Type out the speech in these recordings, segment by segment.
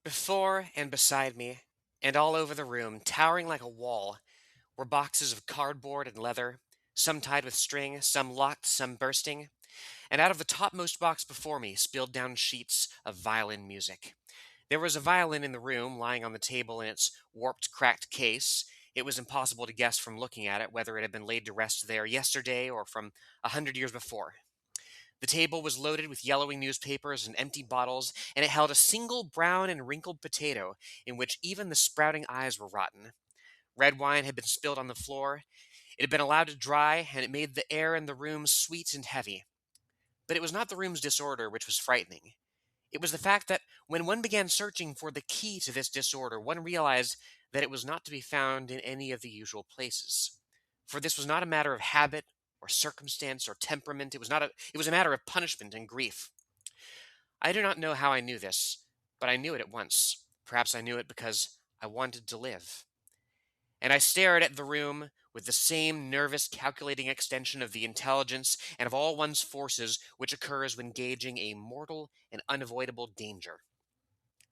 Before and beside me, and all over the room, towering like a wall, were boxes of cardboard and leather, some tied with string, some locked, some bursting, and out of the topmost box before me spilled down sheets of violin music. There was a violin in the room, lying on the table in its warped, cracked case. It was impossible to guess from looking at it whether it had been laid to rest there yesterday or from 100 years before. The table was loaded with yellowing newspapers and empty bottles, and it held a single brown and wrinkled potato in which even the sprouting eyes were rotten. Red wine had been spilled on the floor. It had been allowed to dry, and it made the air in the room sweet and heavy. But it was not the room's disorder which was frightening. It was the fact that when one began searching for the key to this disorder, one realized that it was not to be found in any of the usual places. For this was not a matter of habit or circumstance or temperament. It was a matter of punishment and grief. I do not know how I knew this, but I knew it at once. Perhaps I knew it because I wanted to live. And I stared at the room with the same nervous, calculating extension of the intelligence and of all one's forces which occurs when gauging a mortal and unavoidable danger.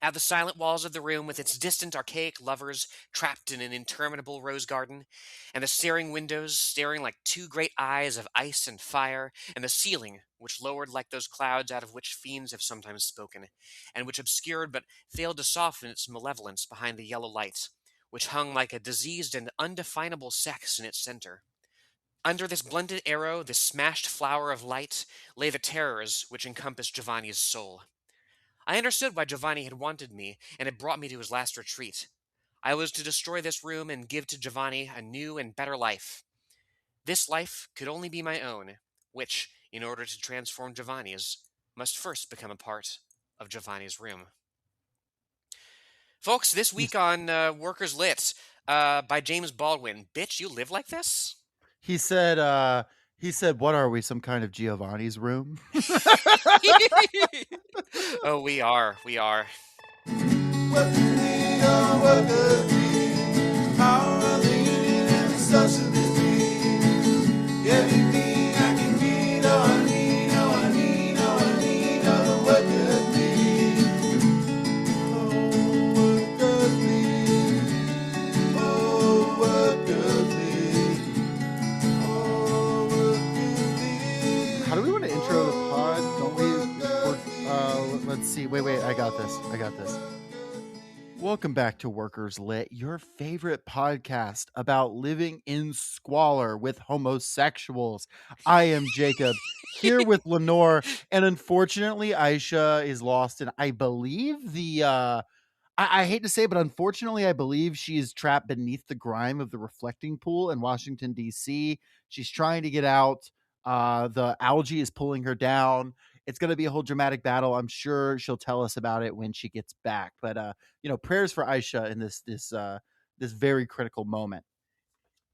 At the silent walls of the room, with its distant, archaic lovers trapped in an interminable rose garden, and the staring windows staring like two great eyes of ice and fire, and the ceiling, which lowered like those clouds out of which fiends have sometimes spoken, and which obscured but failed to soften its malevolence behind the yellow light, which hung like a diseased and undefinable sex in its center. Under this blunted arrow, this smashed flower of light, lay the terrors which encompassed Giovanni's soul. I understood why Giovanni had wanted me and had brought me to his last retreat. I was to destroy this room and give to Giovanni a new and better life. This life could only be my own, which, in order to transform Giovanni's, must first become a part of Giovanni's room. Folks, this He's, week on Workers Lit by James Baldwin. Bitch, you live like this? he said, he said, "What are we? Some kind of Giovanni's room?" Oh, we are. We are. What do we know? What does we? How are the union and the socialist be? Everything I can need, oh I need, oh I need, oh I need, oh the workers be. Oh workers be. Oh workers be. Oh workers be. How do we want to intro the pod? Don't we? Let's see. Wait. I got this. Welcome back to Workers Lit, your favorite podcast about living in squalor with homosexuals. I am Jacob, here with Lenore, and unfortunately, Aisha is lost, and I believe I hate to say it, but unfortunately, I believe she is trapped beneath the grime of the reflecting pool in Washington, D.C. She's trying to get out. The algae is pulling her down. It's going to be a whole dramatic battle. I'm sure she'll tell us about it when she gets back. But prayers for Aisha in this very critical moment.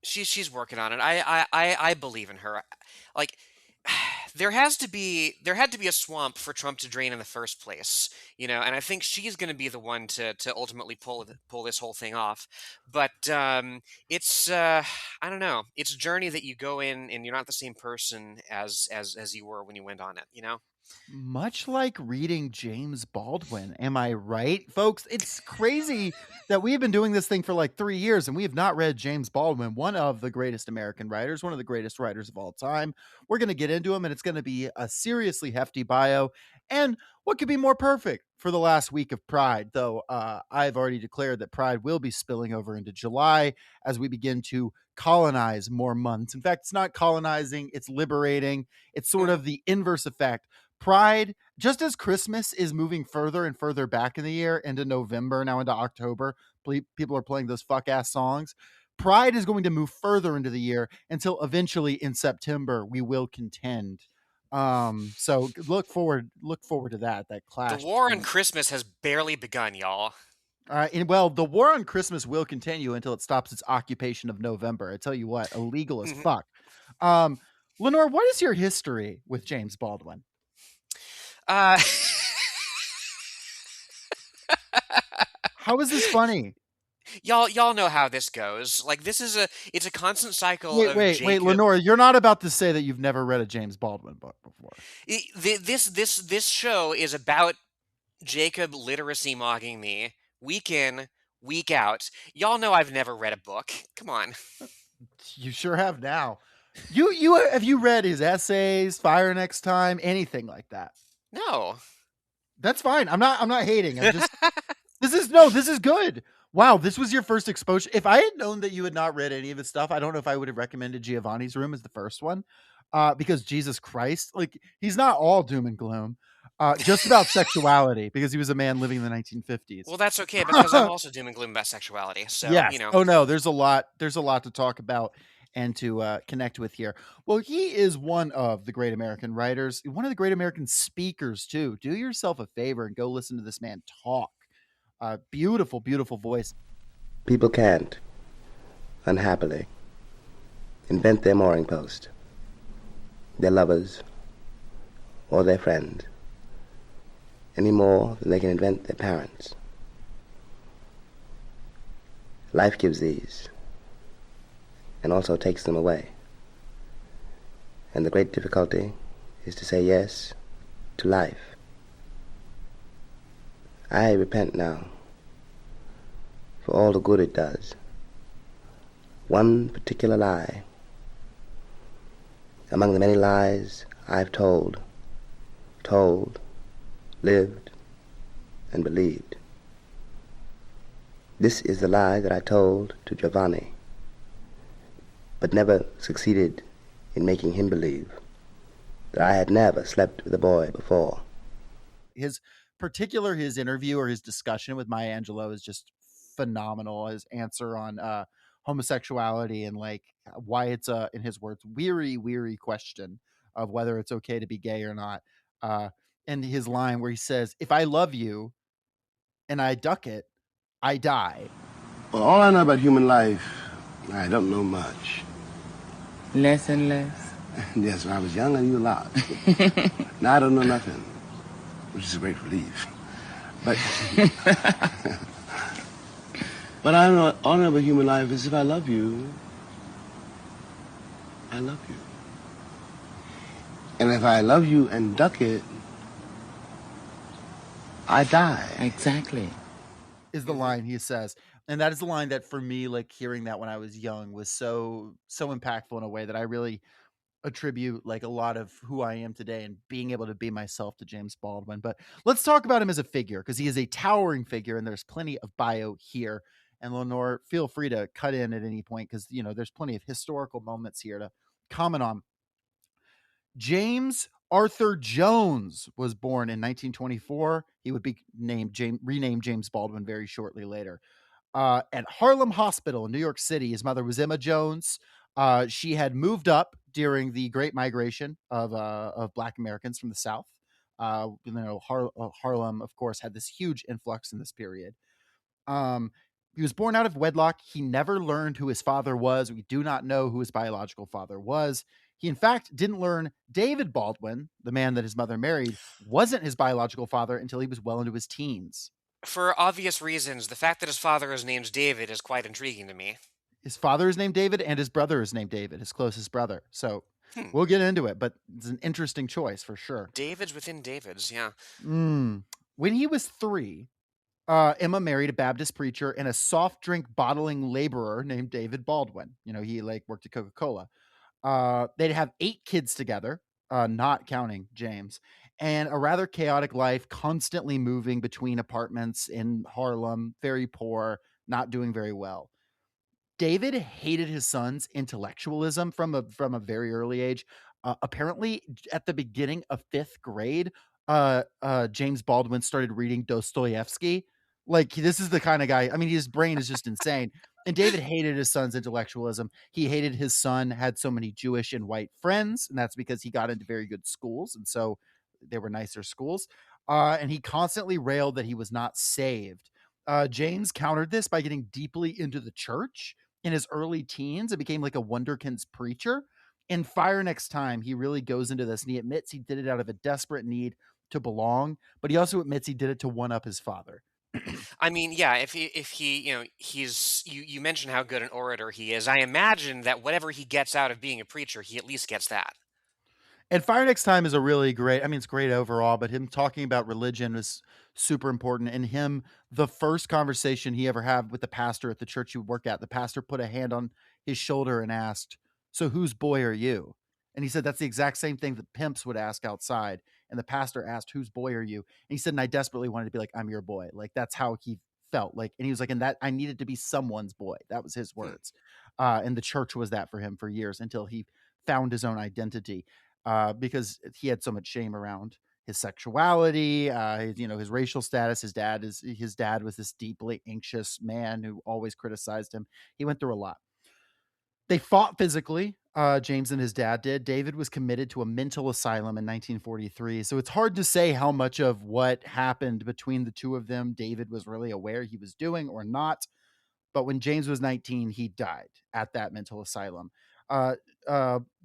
She's working on it. I believe in her. Like there had to be a swamp for Trump to drain in the first place, and I think she's going to be the one to ultimately pull this whole thing off. But it's I don't know. It's a journey that you go in, and you're not the same person as you were when you went on it. Much like reading James Baldwin. Am I right, folks? It's crazy that we've been doing this thing for like 3 years and we have not read James Baldwin, one of the greatest American writers, one of the greatest writers of all time. We're going to get into him and it's going to be a seriously hefty bio. And what could be more perfect for the last week of Pride? Though I've already declared that Pride will be spilling over into July as we begin to colonize more months. In fact, it's not colonizing, it's liberating. It's sort of the inverse effect. Pride, just as Christmas is moving further and further back in the year into November, now into October, people are playing those fuck ass songs. Pride is going to move further into the year until eventually in September we will contend. So look forward to that The clash war on between. Christmas has barely begun, y'all. Well, the war on Christmas will continue until it stops its occupation of November. I tell you what, illegal as Mhm. fuck. Um, Lenore, what is your history with James Baldwin? Uh, How is this funny? y'all know how this goes. Like it's a constant cycle Wait, of wait, wait, Jacob. Lenore, you're not about to say that you've never read a James Baldwin book before. This show is about Jacob literacy mogging me week in, week out. Y'all know I've never read a book. Come on. You sure have now. You have you read his essays, Fire Next Time, anything like that? No. That's fine. I'm not hating. I'm just this is good. Wow, this was your first exposure. If I had known that you had not read any of his stuff, I don't know if I would have recommended Giovanni's Room as the first one. Because Jesus Christ, like he's not all doom and gloom. Just about sexuality, because he was a man living in the 1950s. Well, that's okay because I'm also doom and gloom about sexuality. So, Yes. Oh no, there's a lot. There's a lot to talk about and to connect with here. Well, he is one of the great American writers, one of the great American speakers too. Do yourself a favor and go listen to this man talk. Beautiful, beautiful voice. People can't, unhappily, invent their mooring post, their lovers, or their friends, any more than they can invent their parents. Life gives these, and also takes them away. And the great difficulty is to say yes to life. I repent now for all the good it does. One particular lie, among the many lies I've told, lived, and believed. This is the lie that I told to Giovanni, but never succeeded in making him believe that I had never slept with a boy before. His interview or his discussion with Maya Angelou is just phenomenal. His answer on homosexuality and like why it's in his words, weary question of whether it's okay to be gay or not. And his line where he says, "If I love you and I duck it, I die." Well, all I know about human life, I don't know much. Less and less. Yes, when I was young, I knew a lot. Now I don't know nothing, which is a great relief. But but I know all I know about human life is if I love you, I love you. And if I love you and duck it, I die. Exactly. Is the line he says. And that is the line that for me, like hearing that when I was young was so impactful in a way that I really attribute like a lot of who I am today and being able to be myself to James Baldwin. But let's talk about him as a figure, because he is a towering figure and there's plenty of bio here. And Lenore, feel free to cut in at any point, because there's plenty of historical moments here to comment on. James Arthur Jones was born in 1924. He would be renamed James Baldwin very shortly later. At Harlem Hospital in New York City, his mother was Emma Jones. She had moved up during the Great Migration of Black Americans from the South. Harlem, of course, had this huge influx in this period. He was born out of wedlock. He never learned who his father was. We do not know who his biological father was. He, in fact, didn't learn David Baldwin, the man that his mother married, wasn't his biological father until he was well into his teens. For obvious reasons, the fact that his father is named David is quite intriguing to me. His father is named David and his brother is named David, his closest brother. So we'll get into it, but it's an interesting choice for sure. David's within David's, yeah. When he was 3, Emma married a Baptist preacher and a soft drink bottling laborer named David Baldwin. He like worked at Coca-Cola. They'd have 8 kids together, not counting James, and a rather chaotic life, constantly moving between apartments in Harlem, very poor, not doing very well. David hated his son's intellectualism from a very early age. Apparently, at the beginning of 5th grade, James Baldwin started reading Dostoevsky. Like, this is the kind of guy. I mean, his brain is just insane. And David hated his son's intellectualism. He hated his son had so many Jewish and white friends, and that's because he got into very good schools, and so they were nicer schools. And he constantly railed that he was not saved. James countered this by getting deeply into the church in his early teens and became like a Wonderkind's preacher. In Fire Next Time, he really goes into this, and he admits he did it out of a desperate need to belong, but he also admits he did it to one-up his father. I mean, yeah, if he, you mentioned how good an orator he is. I imagine that whatever he gets out of being a preacher, he at least gets that. And Fire Next Time is a really great, I mean, it's great overall, but him talking about religion was super important. And him, the first conversation he ever had with the pastor at the church he would work at, the pastor put a hand on his shoulder and asked, "So whose boy are you?" And he said that's the exact same thing that pimps would ask outside. And the pastor asked, "Whose boy are you?" And he said, and I desperately wanted to be like, "I'm your boy." Like that's how he felt. Like, and he was like, and that I needed to be someone's boy. That was his Hmm. words. And the church was that for him for years until he found his own identity, because he had so much shame around his sexuality, his racial status. His dad was this deeply anxious man who always criticized him. He went through a lot. They fought physically. James and his dad did. David was committed to a mental asylum in 1943. So it's hard to say how much of what happened between the two of them David was really aware he was doing or not. But when James was 19, he died at that mental asylum. Uh,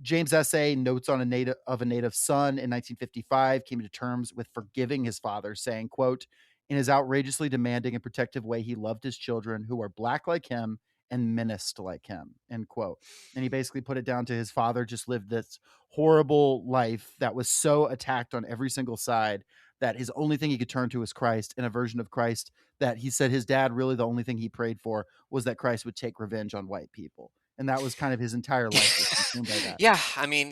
James' essay, Notes on a Native Son in 1955, came to terms with forgiving his father, saying, quote, "In his outrageously demanding and protective way, he loved his children who were black like him and menaced like him," end quote. And he basically put it down to his father just lived this horrible life that was so attacked on every single side that his only thing he could turn to was Christ, and a version of Christ that he said his dad really the only thing he prayed for was that Christ would take revenge on white people. And that was kind of his entire life was consumed by that. Yeah, I mean,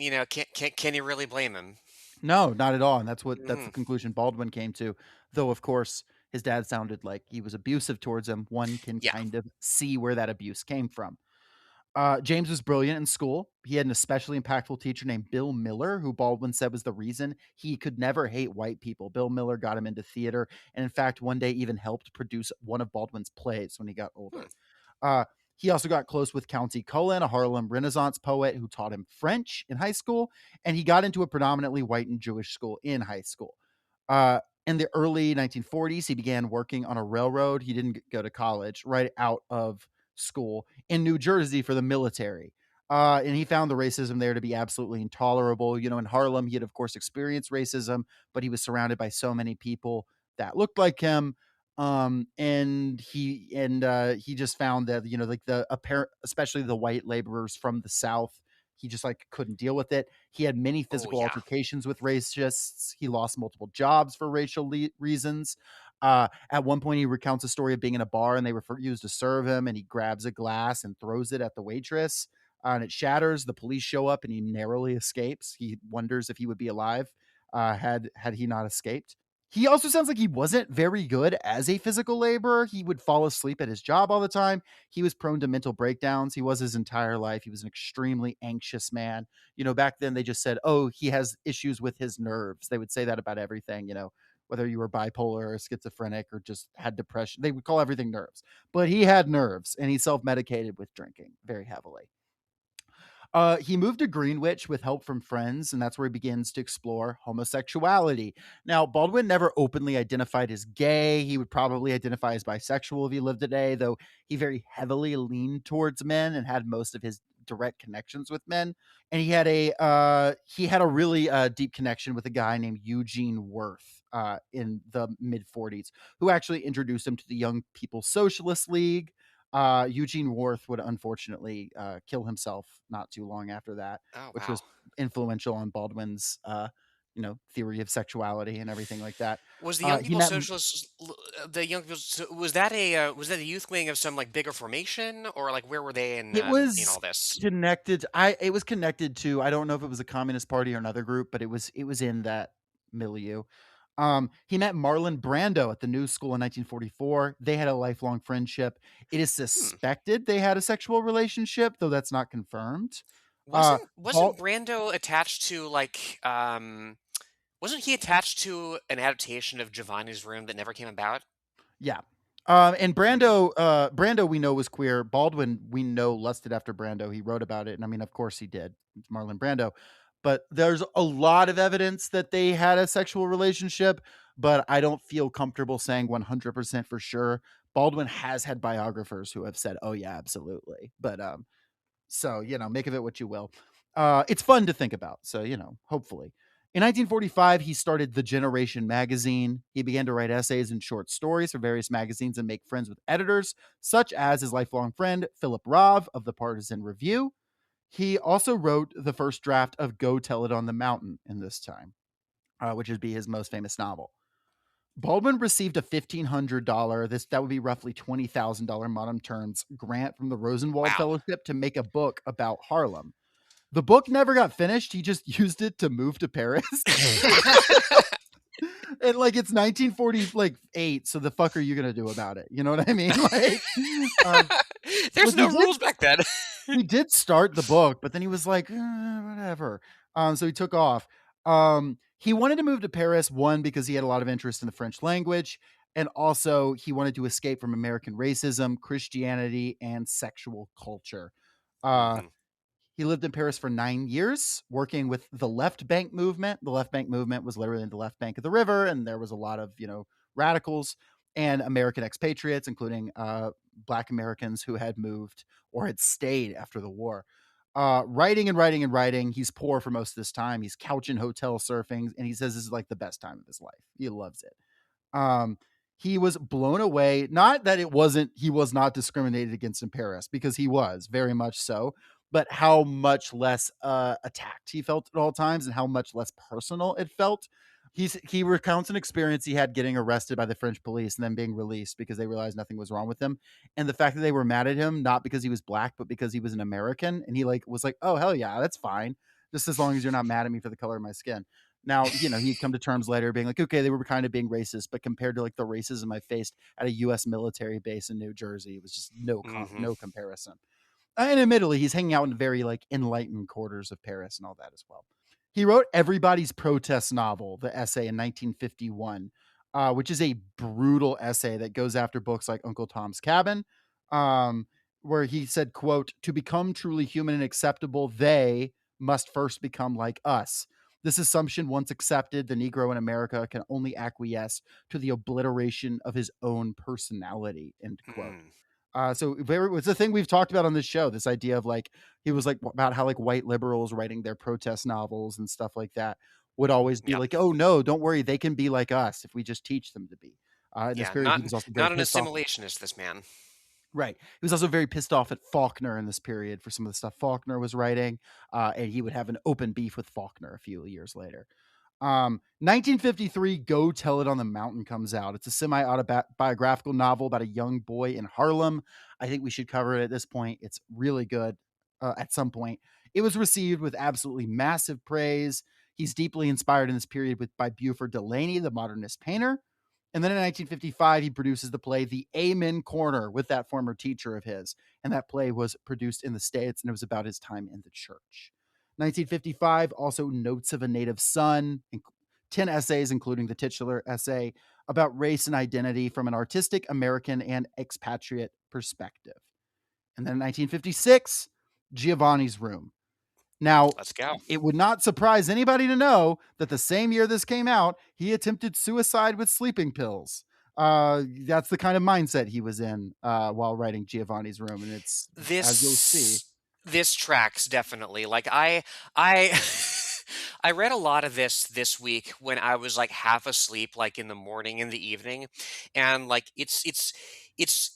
can you really blame him? No, not at all. And that's Hmm. the conclusion Baldwin came to. Though of course his dad sounded like he was abusive towards him. One can Yeah. kind of see where that abuse came from. James was brilliant in school. He had an especially impactful teacher named Bill Miller, who Baldwin said was the reason he could never hate white people. Bill Miller got him into theater, and in fact, one day even helped produce one of Baldwin's plays when he got Hmm. older. Uh, he also got close with County Cullen, a Harlem Renaissance poet who taught him French in high school, and he got into a predominantly white and Jewish school in high school. In the early 1940s, he began working on a railroad. He didn't go to college, right out of school in New Jersey for the military. And he found the racism there to be absolutely intolerable. In Harlem, he had, of course, experienced racism, but he was surrounded by so many people that looked like him, and he just found that like the apparent, especially the white laborers from the South, he just like couldn't deal with it. He had many Oh physical yeah. altercations with racists. He lost multiple jobs for racial reasons. At one point, he recounts a story of being in a bar and they refuse to serve him, and he grabs a glass and throws it at the waitress, and it shatters. The police show up, and he narrowly escapes. He wonders if he would be alive had he not escaped. He also sounds like he wasn't very good as a physical laborer. He would fall asleep at his job all the time. He was prone to mental breakdowns. He was his entire life. He was an extremely anxious man. Back then they just said, "Oh, he has issues with his nerves." They would say that about everything, whether you were bipolar or schizophrenic or just had depression. They would call everything nerves. But he had nerves, and he self-medicated with drinking very heavily. He moved to Greenwich with help from friends, and that's where he begins to explore homosexuality. Now, Baldwin never openly identified as gay. He would probably identify as bisexual if he lived today, though he very heavily leaned towards men and had most of his direct connections with men. And he had a really deep connection with a guy named Eugene Worth in the mid 40s, who actually introduced him to the Young People's Socialist League. Eugene Worth would unfortunately kill himself not too long after that, Oh which wow. was influential on Baldwin's theory of sexuality and everything like that. Was the Young He People met Socialists, the Young People, was that a youth wing of some like bigger formation, or like where were they It in was all this? connected. It was connected to, I don't know if it was a Communist Party or another group, but it was in that milieu. He met Marlon Brando at the New School in 1944. They had a lifelong friendship. It is Hmm. suspected they had a sexual relationship, though that's not confirmed. Uh, Wasn't Paul, Brando attached to like wasn't he attached to an adaptation of Giovanni's Room that never came about? yeah. And Hmm. Brando we know was queer. Baldwin we know lusted after Brando. He wrote about it, and I mean, of course he did. It's Marlon Brando. But there's a lot of evidence that they had a sexual relationship, but I don't feel comfortable saying 100% for sure. Baldwin has had biographers who have said, "Oh yeah, absolutely." But so, make of it what you will. It's fun to think about. So, hopefully. In 1945, he started The Generation magazine. He began to write essays and short stories for various magazines and make friends with editors, such as his lifelong friend, Philip Robb of the Partisan Review. He also wrote the first draft of Go Tell It on the Mountain in this time, which would be his most famous novel. Baldwin received a $1,500, that would be roughly $20,000 modern terms, grant from the Rosenwald Wow. Fellowship to make a book about Harlem. The book never got finished. He just used it to move to Paris. And like it's 1948, so the fuck are you gonna do about it? You know what I mean? Like, There's like he no did rules back then. he did start the book, but then he was like, whatever. So he took off. He wanted to move to Paris, one, because he had a lot of interest in the French language, and also he wanted to escape from American racism, Christianity, and sexual culture. Uh, Mhm. he lived in Paris for 9 years, working with the Left Bank movement. The Left Bank movement was literally in the left bank of the river, and there was a lot of, radicals and American expatriates, including Black Americans who had moved or had stayed after the war. Writing and writing and writing. He's poor for most of this time. He's couch and hotel surfing, and he says this is like the best time of his life. He loves it. Um, he was blown away. Not that he was not discriminated against in Paris, because he was very much so, but how much less attacked he felt at all times and how much less personal it felt. He recounts an experience he had getting arrested by the French police and then being released because they realized nothing was wrong with him. And the fact that they were mad at him, not because he was Black, but because he was an American. And he was like, oh, hell yeah, that's fine. Just as long as you're not mad at me for the color of my skin. Now, he'd come to terms later being like, okay, they were kind of being racist, but compared to like the racism I faced at a US military base in New Jersey, it was just Mhm. no comparison. And admittedly, he's hanging out in very like enlightened quarters of Paris and all that as well. He wrote Everybody's Protest novel, the essay, in 1951, which is a brutal essay that goes after books like Uncle Tom's Cabin, um, where he said, quote, to become truly human and acceptable, they must first become like us. This assumption, once accepted, the Negro in America can only acquiesce to the obliteration of his own personality, end quote. Mm. So it's a thing we've talked about on this show. This idea of like he was like about how like white liberals writing their protest novels and stuff like that would always be Yeah. like, oh no, don't worry, they can be like us if we just teach them to be. In this Yeah. period, he Not was also very not an pissed off. assimilationist, this man. Right, he was also very pissed off at Faulkner in this period for some of the stuff Faulkner was writing, and he would have an open beef with Faulkner a few years later. 1953, Go Tell It on the Mountain comes out. It's a semi-autobiographical novel about a young boy in Harlem. I think we should cover it at this point. It's really good at some point. It was received with absolutely massive praise. He's deeply inspired in this period by Buford Delaney, the modernist painter. And then in 1955, he produces the play The Amen Corner with that former teacher of his. And that play was produced in the States, and it was about his time in the church. 1955, also Notes of a Native Son, 10 essays, including the titular essay about race and identity from an artistic American and expatriate perspective. And then in 1956, Giovanni's Room. Now, Let's go. it would not surprise anybody to know that the same year this came out, he attempted suicide with sleeping pills. That's the kind of mindset he was in while writing Giovanni's Room, and it's, as you'll see. This tracks definitely. Like I I read a lot of this week when I was like half asleep, like in the morning, in the evening, and like it's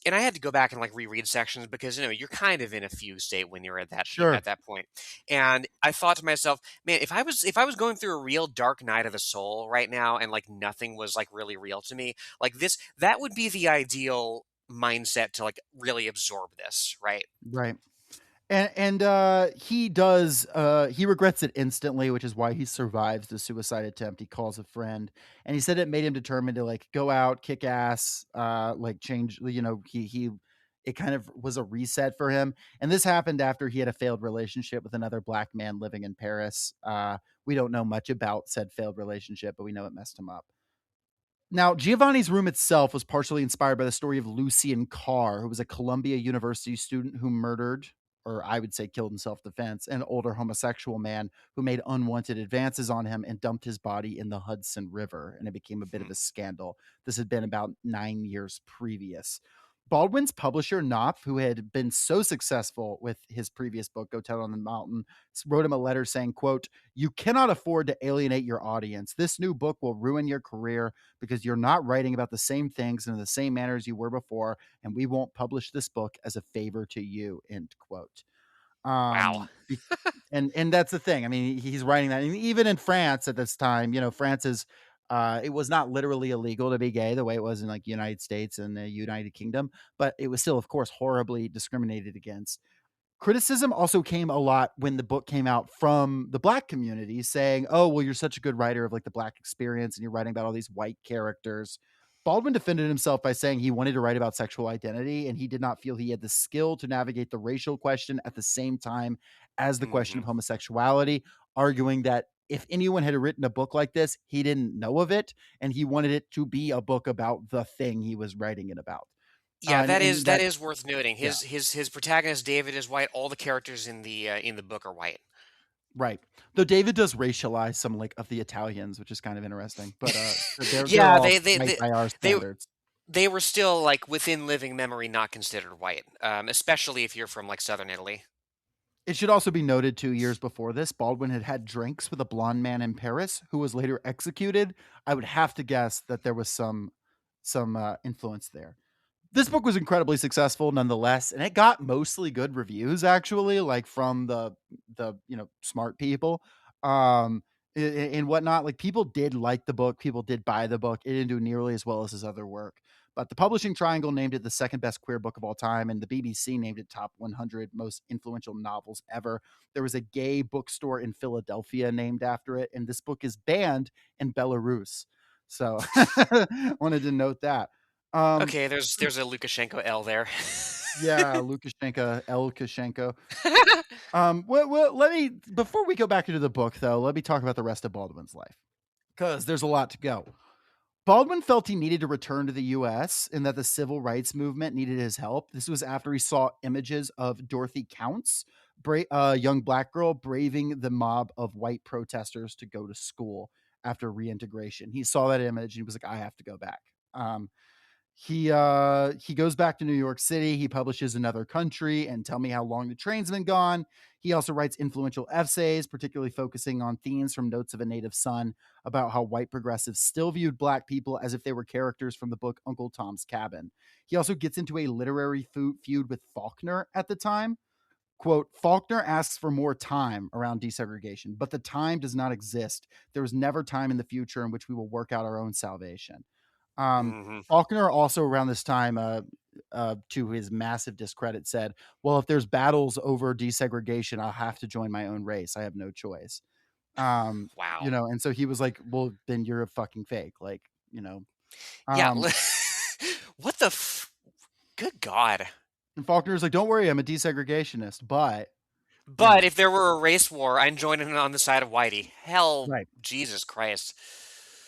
and I had to go back and like reread sections because you're kind of in a fugue state when you're Sure. at that point. And I thought to myself, man, if I was going through a real dark night of the soul right now and like nothing was like really real to me, like that would be the ideal mindset to like really absorb this, right? Right. And he regrets it instantly, which is why he survives the suicide attempt. He calls a friend, and he said it made him determined to like go out, kick ass, like change. He it kind of was a reset for him. And this happened after he had a failed relationship with another Black man living in Paris. We don't know much about said failed relationship, but we know it messed him up. Now, Giovanni's Room itself was partially inspired by the story of Lucien Carr, who was a Columbia University student who murdered, or I would say killed in self defense, an older homosexual man who made unwanted advances on him and dumped his body in the Hudson River. And it became a bit of Hmm. a scandal. This had been about 9 years previous. Baldwin's publisher, Knopf, who had been so successful with his previous book, Go Tell It on the Mountain, wrote him a letter saying, quote, you cannot afford to alienate your audience. This new book will ruin your career because you're not writing about the same things in the same manner as you were before, and we won't publish this book as a favor to you, end quote. Wow. Be and that's the thing. I mean, he's writing that, and even in France at this time, France is, it was not literally illegal to be gay the way it was in like United States and the United Kingdom, but it was still, of course, horribly discriminated against. Criticism also came a lot when the book came out from the Black community saying, "Oh, well, you're such a good writer of like the Black experience and you're writing about all these white characters." Baldwin defended himself by saying he wanted to write about sexual identity and he did not feel he had the skill to navigate the racial question at the same time as the question Hmm. of homosexuality, arguing that if anyone had written a book like this, he didn't know of it and he wanted it to be a book about the thing he was writing it about. Yeah, that is And that that, is worth noting. yeah. His protagonist David is white. All the characters in the book are white. Right. Though David does racialize some like of the Italians, which is kind of interesting. But they're Yeah, all white by our they standards. they were still like within living memory, not considered white, especially if you're from like southern Italy. It should also be noted 2 years before this, Baldwin had had drinks with a blonde man in Paris who was later executed. I would have to guess that there was some influence there. This book was incredibly successful nonetheless, and it got mostly good reviews actually, like from the smart people, um, and whatnot. Like people did like the book, people did buy the book. It didn't do nearly as well as his other work, but the Publishing Triangle named it the second best queer book of all time, and the BBC named it top 100 most influential novels ever. There was a gay bookstore in Philadelphia named after it, and this book is banned in Belarus. So wanted to note that. Um, Okay, there's a Lukashenko L there. yeah, Lukashenko, Lukashenko. Well, let me before we go back into the book, though, let me talk about the rest of Baldwin's life because there's a lot to go. Baldwin felt he needed to return to the U.S. and that the civil rights movement needed his help. This was after he saw images of Dorothy Counts, a young black girl braving the mob of white protesters to go to school after reintegration. He saw that image and he was like, "I have to go back." Um, he goes back to New York City. He publishes Another Country and Tell Me How Long the Train's Been Gone. He also writes influential essays, particularly focusing on themes from Notes of a Native Son about how white progressives still viewed black people as if they were characters from the book Uncle Tom's Cabin. He also gets into a literary feud with Faulkner at the time. Quote, Faulkner asks for more time around desegregation, but the time does not exist. There is never time in the future in which we will work out our own salvation. Um, Hmm. Faulkner also around this time, to his massive discredit, said, "Well, if there's battles over desegregation, I'll have to join my own race. I have no choice." Wow. And so he was like, "Well, then you're a fucking fake." Like, Yeah. um, What the good God. and Faulkner's like, "Don't worry, I'm a desegregationist, but you But know, if there were a race war, I'm joining on the side of Whitey. Hell, right." Jesus Christ.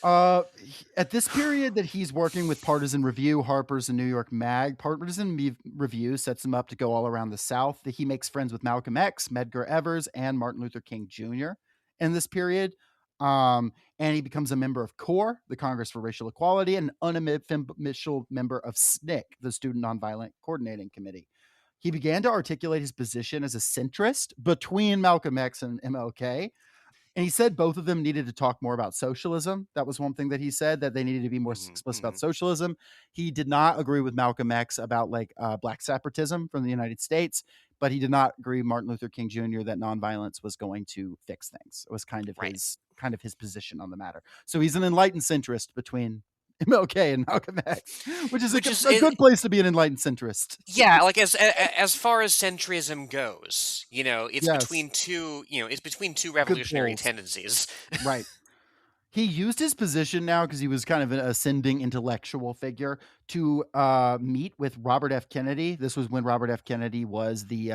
At this period that he's working with Partisan Review, Harper's, and New York Mag, Review sets him up to go all around the South. That he makes friends with Malcolm X, Medgar Evers, and Martin Luther King Jr. in this period. And he becomes a member of CORE, the Congress for Racial Equality, and an unofficial member of SNCC, the Student Nonviolent Coordinating Committee. He began to articulate his position as a centrist between Malcolm X and MLK, and he said both of them needed to talk more about socialism. That was one thing that he said, that they needed to be more Hmm. explicit about Hmm. socialism. He did not agree with Malcolm X about like black separatism from the United States, but he did not agree with Martin Luther King Jr. that nonviolence was going to fix things. It was Right. kind of his position on the matter. So he's an enlightened centrist between MLK and Malcolm X, which is Which is a good place to be an enlightened centrist. yeah, like as far as centrism goes, Yes, it's between two good revolutionary polls. tendencies. Right. He used his position now because he was kind of an ascending intellectual figure to meet with Robert F. Kennedy. This was when Robert F. Kennedy was the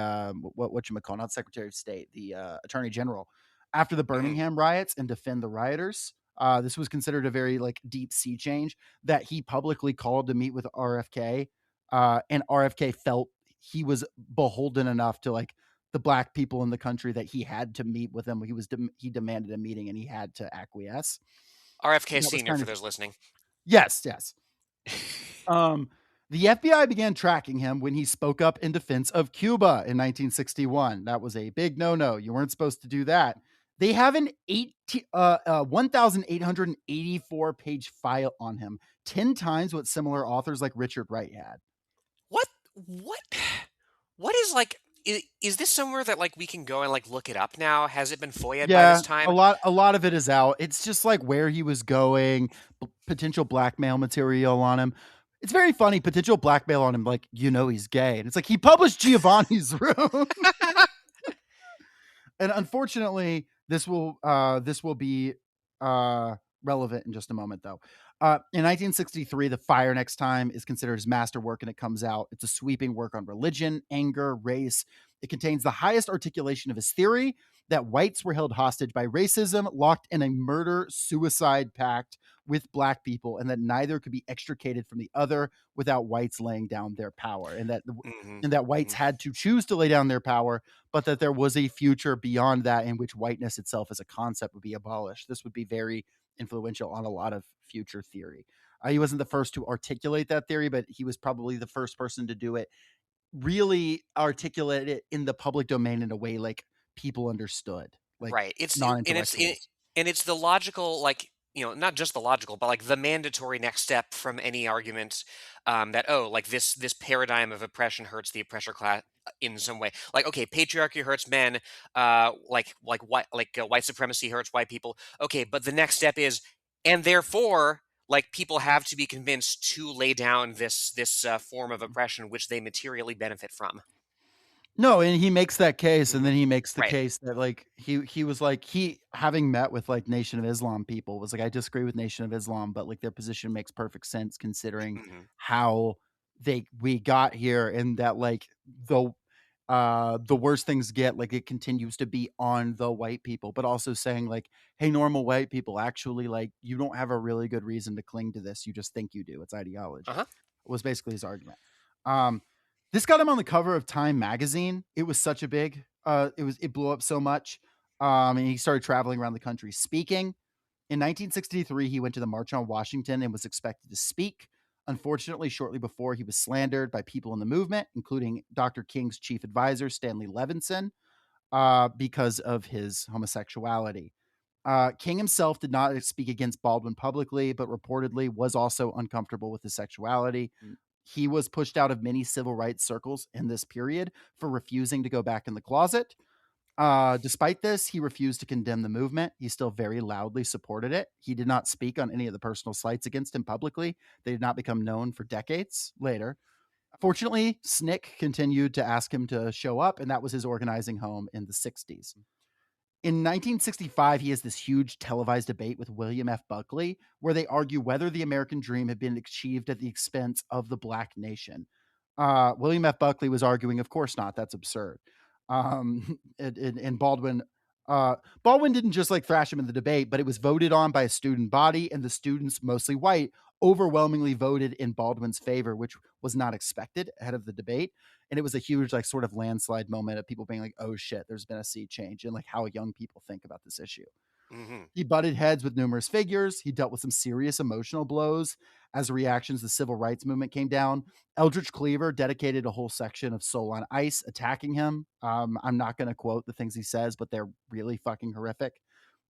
what you call, not Secretary of State, the Attorney General, after the Mhm. Birmingham riots and defend the rioters. This was considered a very like deep sea change that he publicly called to meet with RFK, and RFK felt he was beholden enough to like the black people in the country that he had to meet with them. He demanded a meeting and he had to acquiesce. RFK That was Senior kind for of those listening. yes. Um, the FBI began tracking him when he spoke up in defense of Cuba in 1961. That was a big no-no. You weren't supposed to do that. They have an 1,884 page file on him, 10 times what similar authors like Richard Wright had. What what what is like Is this somewhere that like we can go and like look it up now? Has it been FOIA'd by this Yeah, a time? lot of it is out. It's just like where he was going, potential blackmail material on him. It's very funny, potential blackmail on him, like, he's gay. And it's like he published Giovanni's Room. And unfortunately, this will be relevant in just a moment, though. In 1963, The Fire Next Time is considered his masterwork, and it comes out. It's a sweeping work on religion, anger, race. It contains the highest articulation of his theory that whites were held hostage by racism, locked in a murder-suicide pact with black people, and that neither could be extricated from the other without whites laying down their power, Hmm. and that whites Hmm. had to choose to lay down their power, but that there was a future beyond that in which whiteness itself as a concept would be abolished. This would be very influential on a lot of future theory. He wasn't the first to articulate that theory, but he was probably the first person to do it, really articulate it in the public domain in a way like people understood, like Right. non-intellectuals. And it's the logical, like, not just the logical, but like the mandatory next step from any argument, that, oh, like this paradigm of oppression hurts the oppressor class in some way. Like, okay, patriarchy hurts men, white supremacy hurts white people. Okay, but the next step is, and therefore, like, people have to be convinced to lay down this form of oppression which they materially benefit from. No, and he makes that case, and Hmm. then he makes the Right. case that, like, he was like, he having met with, like, Nation of Islam people, was like, "I disagree with Nation of Islam, but, like, their position makes perfect sense considering Hmm. how we got here, and that, like, the worse things get, like, it continues to be on the white people," but also saying, like, "Hey, normal white people, actually, like, you don't have a really good reason to cling to this, you just think you do, it's ideology," Uh-huh. was basically his argument. Um this got him on the cover of Time magazine. It was such a big it blew up so much. And he started traveling around the country speaking. In 1963, he went to the March on Washington and was expected to speak. Unfortunately, shortly before, he was slandered by people in the movement, including Dr. King's chief advisor, Stanley Levinson, because of his homosexuality. King himself did not speak against Baldwin publicly, but reportedly was also uncomfortable with his sexuality. He was pushed out of many civil rights circles in this period for refusing to go back in the closet. Despite this, he refused to condemn the movement. He still very loudly supported it. He did not speak on any of the personal slights against him publicly. They did not become known for decades later. Fortunately, SNCC continued to ask him to show up, and that was his organizing home in the 60s. In 1965, he has this huge televised debate with William F. Buckley, where they argue whether the American dream had been achieved at the expense of the black nation. William F. Buckley was arguing, of course not, that's absurd. And Baldwin didn't just like thrash him in the debate, but it was voted on by a student body, and the students, mostly white, overwhelmingly voted in Baldwin's favor, which was not expected ahead of the debate. And it was a huge, like, sort of landslide moment of people being like, oh shit, there's been a sea change in like how young people think about this issue. Hmm. He butted heads with numerous figures. He dealt with some serious emotional blows as reactions to the civil rights movement came down. Eldridge Cleaver dedicated a whole section of Soul on Ice attacking him. I'm not going to quote the things he says, but they're really fucking horrific.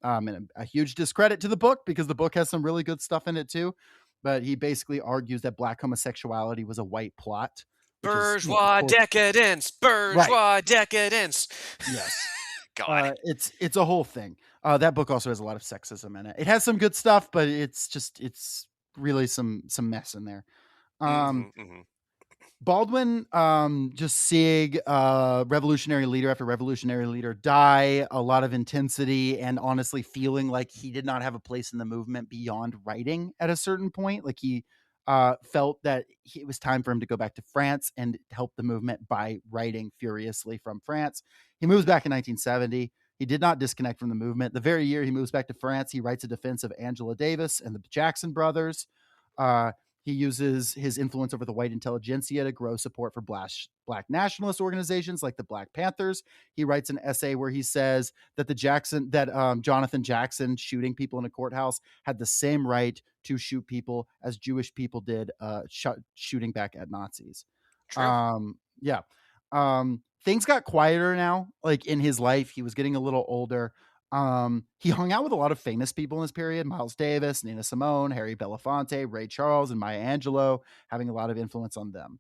And a huge discredit to the book because the book has some really good stuff in it too. But he basically argues that black homosexuality was a white plot, which is, of Bourgeois course, decadence, right. bourgeois decadence. Yes. God. It's a whole thing. That book also has a lot of sexism in it. It has some good stuff, but it's really some mess in there. Um, Hmm. Hmm. Baldwin, just seeing revolutionary leader after revolutionary leader die, a lot of intensity, and honestly feeling like he did not have a place in the movement beyond writing at a certain point. Like he felt that it was time for him to go back to France and help the movement by writing furiously from France. He moves back in 1970. He did not disconnect from the movement. The very year he moves back to France, he writes a defense of Angela Davis and the Jackson brothers. Uh, he uses his influence over the white intelligentsia to grow support for black nationalist organizations like the Black Panthers. He writes an essay where he says that Jonathan Jackson shooting people in a courthouse had the same right to shoot people as Jewish people did shooting back at Nazis. True. Yeah. Things got quieter now, like in his life. He was getting a little older. He hung out with a lot of famous people in this period: Miles Davis, Nina Simone, Harry Belafonte, Ray Charles, and Maya Angelou, having a lot of influence on them.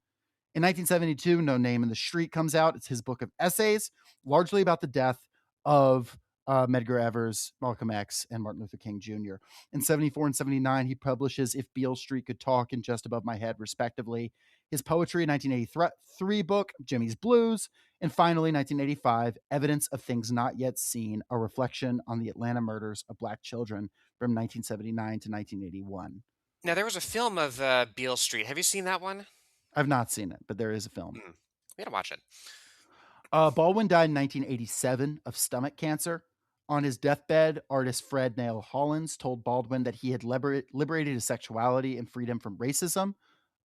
In 1972, No Name in the Street comes out. It's his book of essays, largely about the death of Medgar Evers, Malcolm X, and Martin Luther King Jr. In 74 and 79, he publishes If Beale Street Could Talk and Just Above My Head, respectively. His poetry, 1983 book, Jimmy's Blues. And finally, 1985, Evidence of Things Not Yet Seen, a reflection on the Atlanta murders of Black children from 1979 to 1981. Now, there was a film of Beale Street. Have you seen that one? I've not seen it, but there is a film. We gotta watch it. Baldwin died in 1987 of stomach cancer. On his deathbed, artist Fred Nail Hollins told Baldwin that he had liberated his sexuality and freed him from racism.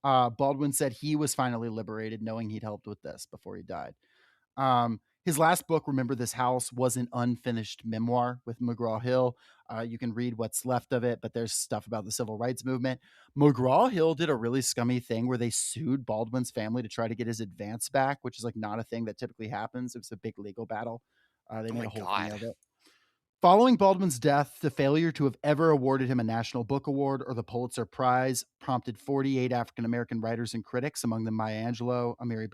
Baldwin said he was finally liberated, knowing he'd helped with this before he died. His last book, Remember This House, was an unfinished memoir with McGraw-Hill. You can read what's left of it, but there's stuff about the civil rights movement. McGraw-Hill did a really scummy thing where they sued Baldwin's family to try to get his advance back, which is like not a thing that typically happens. It was a big legal battle. They Oh made my a whole God. thing of it. Following Baldwin's death, the failure to have ever awarded him a National Book Award or the Pulitzer Prize prompted 48 African-American writers and critics, among them Maya Angelou, Amiri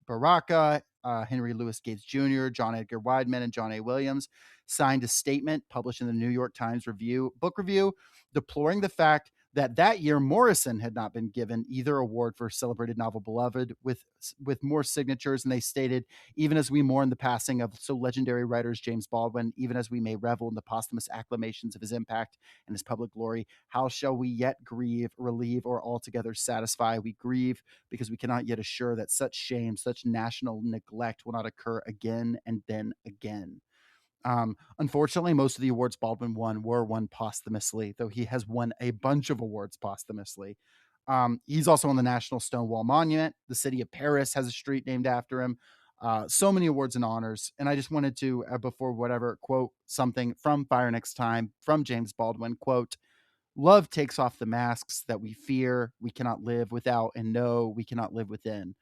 Baraka, Henry Louis Gates Jr., John Edgar Wideman, and John A. Williams, signed a statement published in the New York Times Book Review, deploring the fact that year Morrison had not been given either award for celebrated novel Beloved, with more signatures. And they stated, even as we mourn the passing of so legendary writers James Baldwin, even as we may revel in the posthumous acclamations of his impact and his public glory, how shall we yet grieve, relieve, or altogether satisfy? We grieve because we cannot yet assure that such shame, such national neglect will not occur again and then again. Unfortunately, most of the awards Baldwin won were won posthumously, though he has won a bunch of awards posthumously. He's also on the National Stonewall Monument. The city of Paris has a street named after him. So many awards and honors. And I just wanted to, before whatever, quote something from Fire Next Time from James Baldwin, quote, "Love takes off the masks that we fear we cannot live without and know we cannot live within.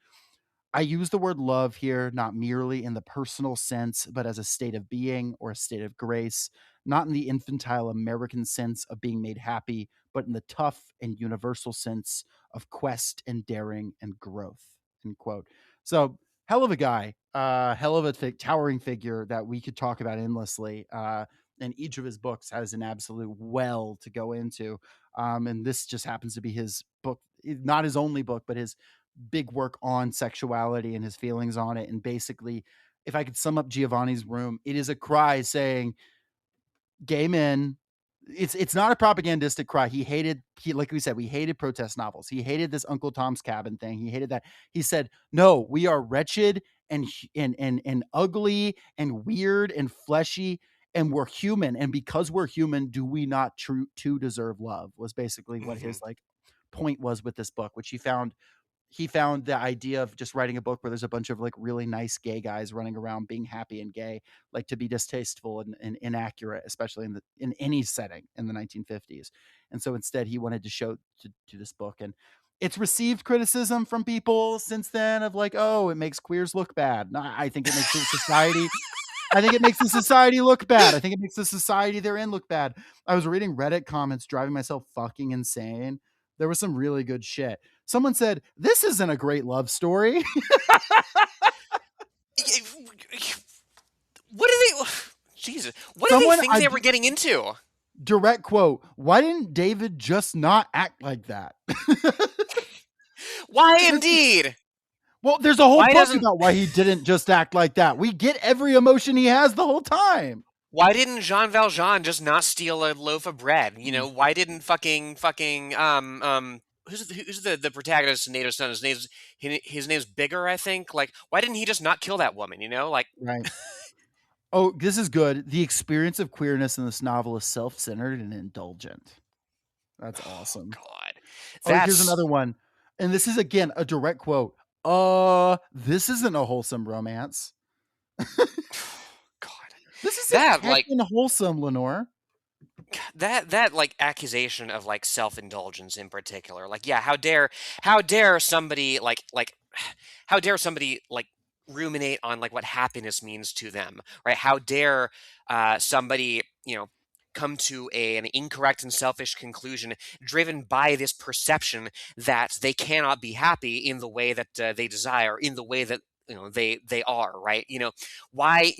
I use the word love here not merely in the personal sense, but as a state of being or a state of grace, not in the infantile American sense of being made happy, but in the tough and universal sense of quest and daring and growth." End quote. So, hell of a guy, hell of a towering figure that we could talk about endlessly. And each of his books has an absolute well to go into. And this just happens to be his book, not his only book, but his big work on sexuality and his feelings on it. And basically, if I could sum up Giovanni's Room, it is a cry saying, gay men, it's not a propagandistic cry. Like we said, we hated protest novels. He hated this Uncle Tom's Cabin thing. He hated that. He said, no, we are wretched and ugly and weird and fleshy, and we're human. And because we're human, do we not to deserve love? Was basically what his like point was with this book, which he found the idea of just writing a book where there's a bunch of like really nice gay guys running around being happy and gay, like to be distasteful and inaccurate, especially in any setting in the 1950s. And so instead he wanted to show to this book, and it's received criticism from people since then of like, oh, it makes queers look bad. No, I think it makes the society I think it makes the society look bad. I think it makes the society they're in look bad. I was reading Reddit comments driving myself fucking insane. There was some really good shit. Someone said, "This isn't a great love story." What do they? Jesus, what do they think they were getting into? Direct quote: "Why didn't David just not act like that?" Why indeed? Well, there's a whole book about why he didn't just act like that. We get every emotion he has the whole time. Why didn't Jean Valjean just not steal a loaf of bread? You know, why didn't fucking who's the protagonist's native son? His name's Bigger, I think. Like, why didn't he just not kill that woman? You know, like right. Oh, this is good. The experience of queerness in this novel is self-centered and indulgent. That's awesome. Oh, God. Here's another one. And this is, again, a direct quote. This isn't a wholesome romance. God. This is that like wholesome, Lenore. That like accusation of like self-indulgence in particular. Like, yeah, how dare somebody like how dare somebody like ruminate on like what happiness means to them, right? How dare somebody, you know, come to an incorrect and selfish conclusion driven by this perception that they cannot be happy in the way that they desire, in the way that they are, right? Why,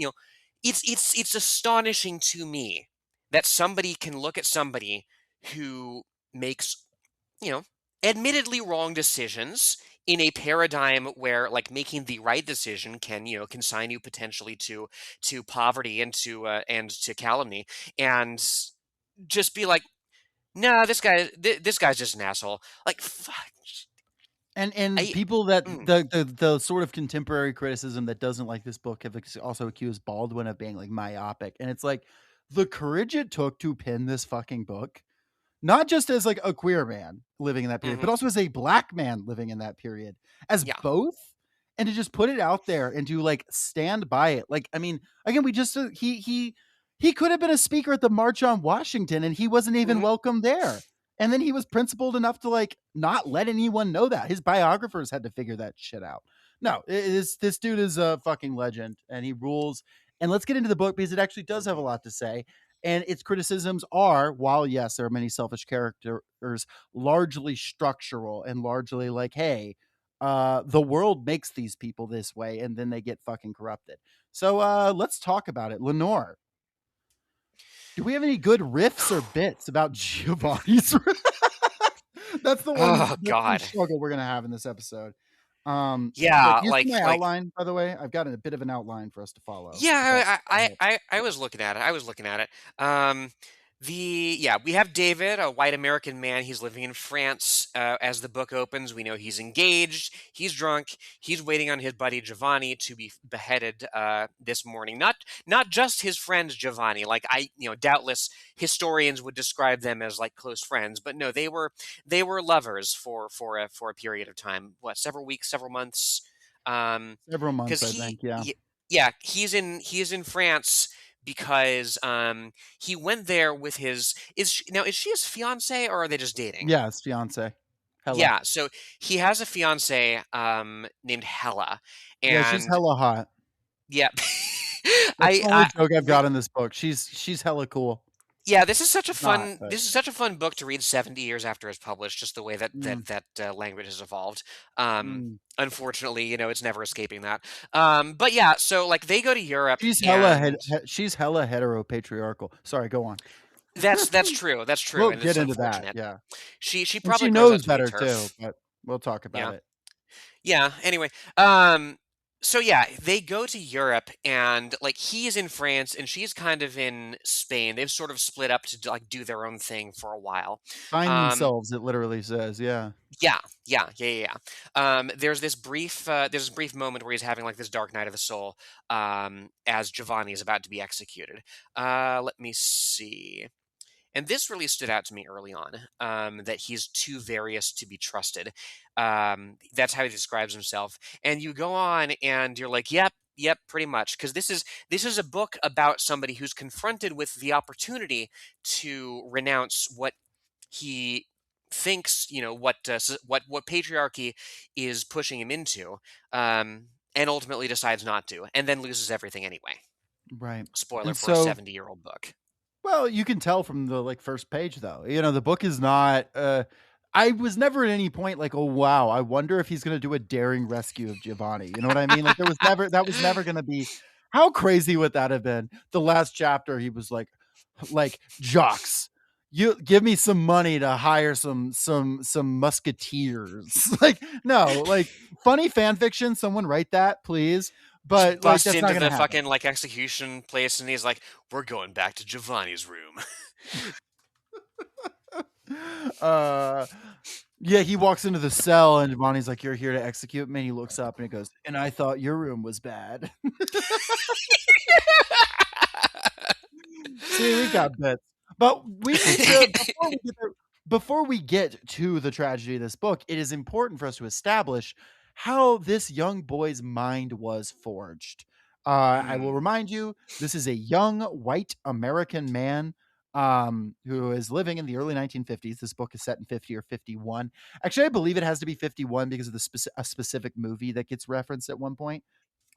it's astonishing to me that somebody can look at somebody who makes, you know, admittedly wrong decisions in a paradigm where like making the right decision can, consign you potentially to poverty and to calumny, and just be like, no, this guy's just an asshole. Like, fuck. And I people that mm, the sort of contemporary criticism that doesn't like this book have also accused Baldwin of being like myopic, and it's like the courage it took to pen this fucking book, not just as like a queer man living in that period, but mhm, also as a black man living in that period, as yeah, both, and to just put it out there and to like stand by it. Like, I mean, again, we just he could have been a speaker at the March on Washington, and he wasn't even mhm, welcome there. And then he was principled enough to like not let anyone know that. His biographers had to figure that shit out. No, this dude is a fucking legend, and he rules. And let's get into the book because it actually does have a lot to say. And its criticisms are, while yes, there are many selfish characters, largely structural and largely like, hey, the world makes these people this way, and then they get fucking corrupted. So let's talk about it. Lenore, do we have any good riffs or bits about Giovanni's? That's the one. oh That's the god, struggle we're gonna have in this episode. But yeah, you see my outline, by the way. I've got a bit of an outline for us to follow. If that yeah, helps. I was looking at it. I was looking at it. We have David, a white American man. He's living in France. As the book opens, we know he's engaged. He's drunk. He's waiting on his buddy Giovanni to be beheaded this morning. Not just his friend Giovanni. Like doubtless historians would describe them as like close friends, but no, they were lovers for a period of time. What, several weeks, several months. Several months, Because I think. Yeah. yeah, he's in France because he went there with his is she his fiance, or are they just dating? Yeah, it's fiance. Hella. Yeah, so he has a fiance named Hella, Yeah, she's and hella hot. yeah, That's the only I joke I've re- got in this book. She's hella cool. yeah, this is such a She's not, fun but this is such a fun book to read 70 years after it's published. Just the way that mm, language has evolved. mm. Unfortunately, it's never escaping that. But yeah, so like they go to Europe, and She's hella heteropatriarchal. Sorry, go on. that's true. That's true, We'll and it's get into that. unfortunate. Yeah. She And she probably grows up knows to be a better too, turf. but we'll talk about Yeah. it. Yeah. Anyway, so yeah, they go to Europe, and like he's in France and she's kind of in Spain. They've sort of split up to like do their own thing for a while. Find Um, themselves, it literally says. Yeah. yeah, yeah. There's this brief moment where he's having like this dark night of the soul, as Giovanni is about to be executed. Let me see. And this really stood out to me early on, that he's too various to be trusted. That's how he describes himself. And you go on, and you're like, yep, pretty much, because this is a book about somebody who's confronted with the opportunity to renounce what he thinks, what patriarchy is pushing him into, and ultimately decides not to, and then loses everything anyway. Right. Spoiler And for a so 70-year-old book. well, you can tell from the like first page though. The book is not I was never at any point like, "Oh wow, I wonder if he's going to do a daring rescue of Giovanni." You know what I mean? Like there was never that was never going to be how crazy would that have been? The last chapter he was like jocks. You give me some money to hire some musketeers. Like no, like funny fan fiction, someone write that, please. Just But like busts that's not into going to the happen. fucking like execution place, and he's like, "We're going back to Giovanni's room." uh yeah, he walks into the cell and Bonnie's like, "You're here to execute me." And he looks up and he goes, "And I thought your room was bad." See, we got bits. But we need to before we get to the tragedy of this book, it is important for us to establish how this young boy's mind was forged. I will Mm. remind you, this is a young white American man who is living in the early 1950s. This book is set in 50 or 51. Actually, I believe it has to be 51 because of a specific movie that gets referenced at one point.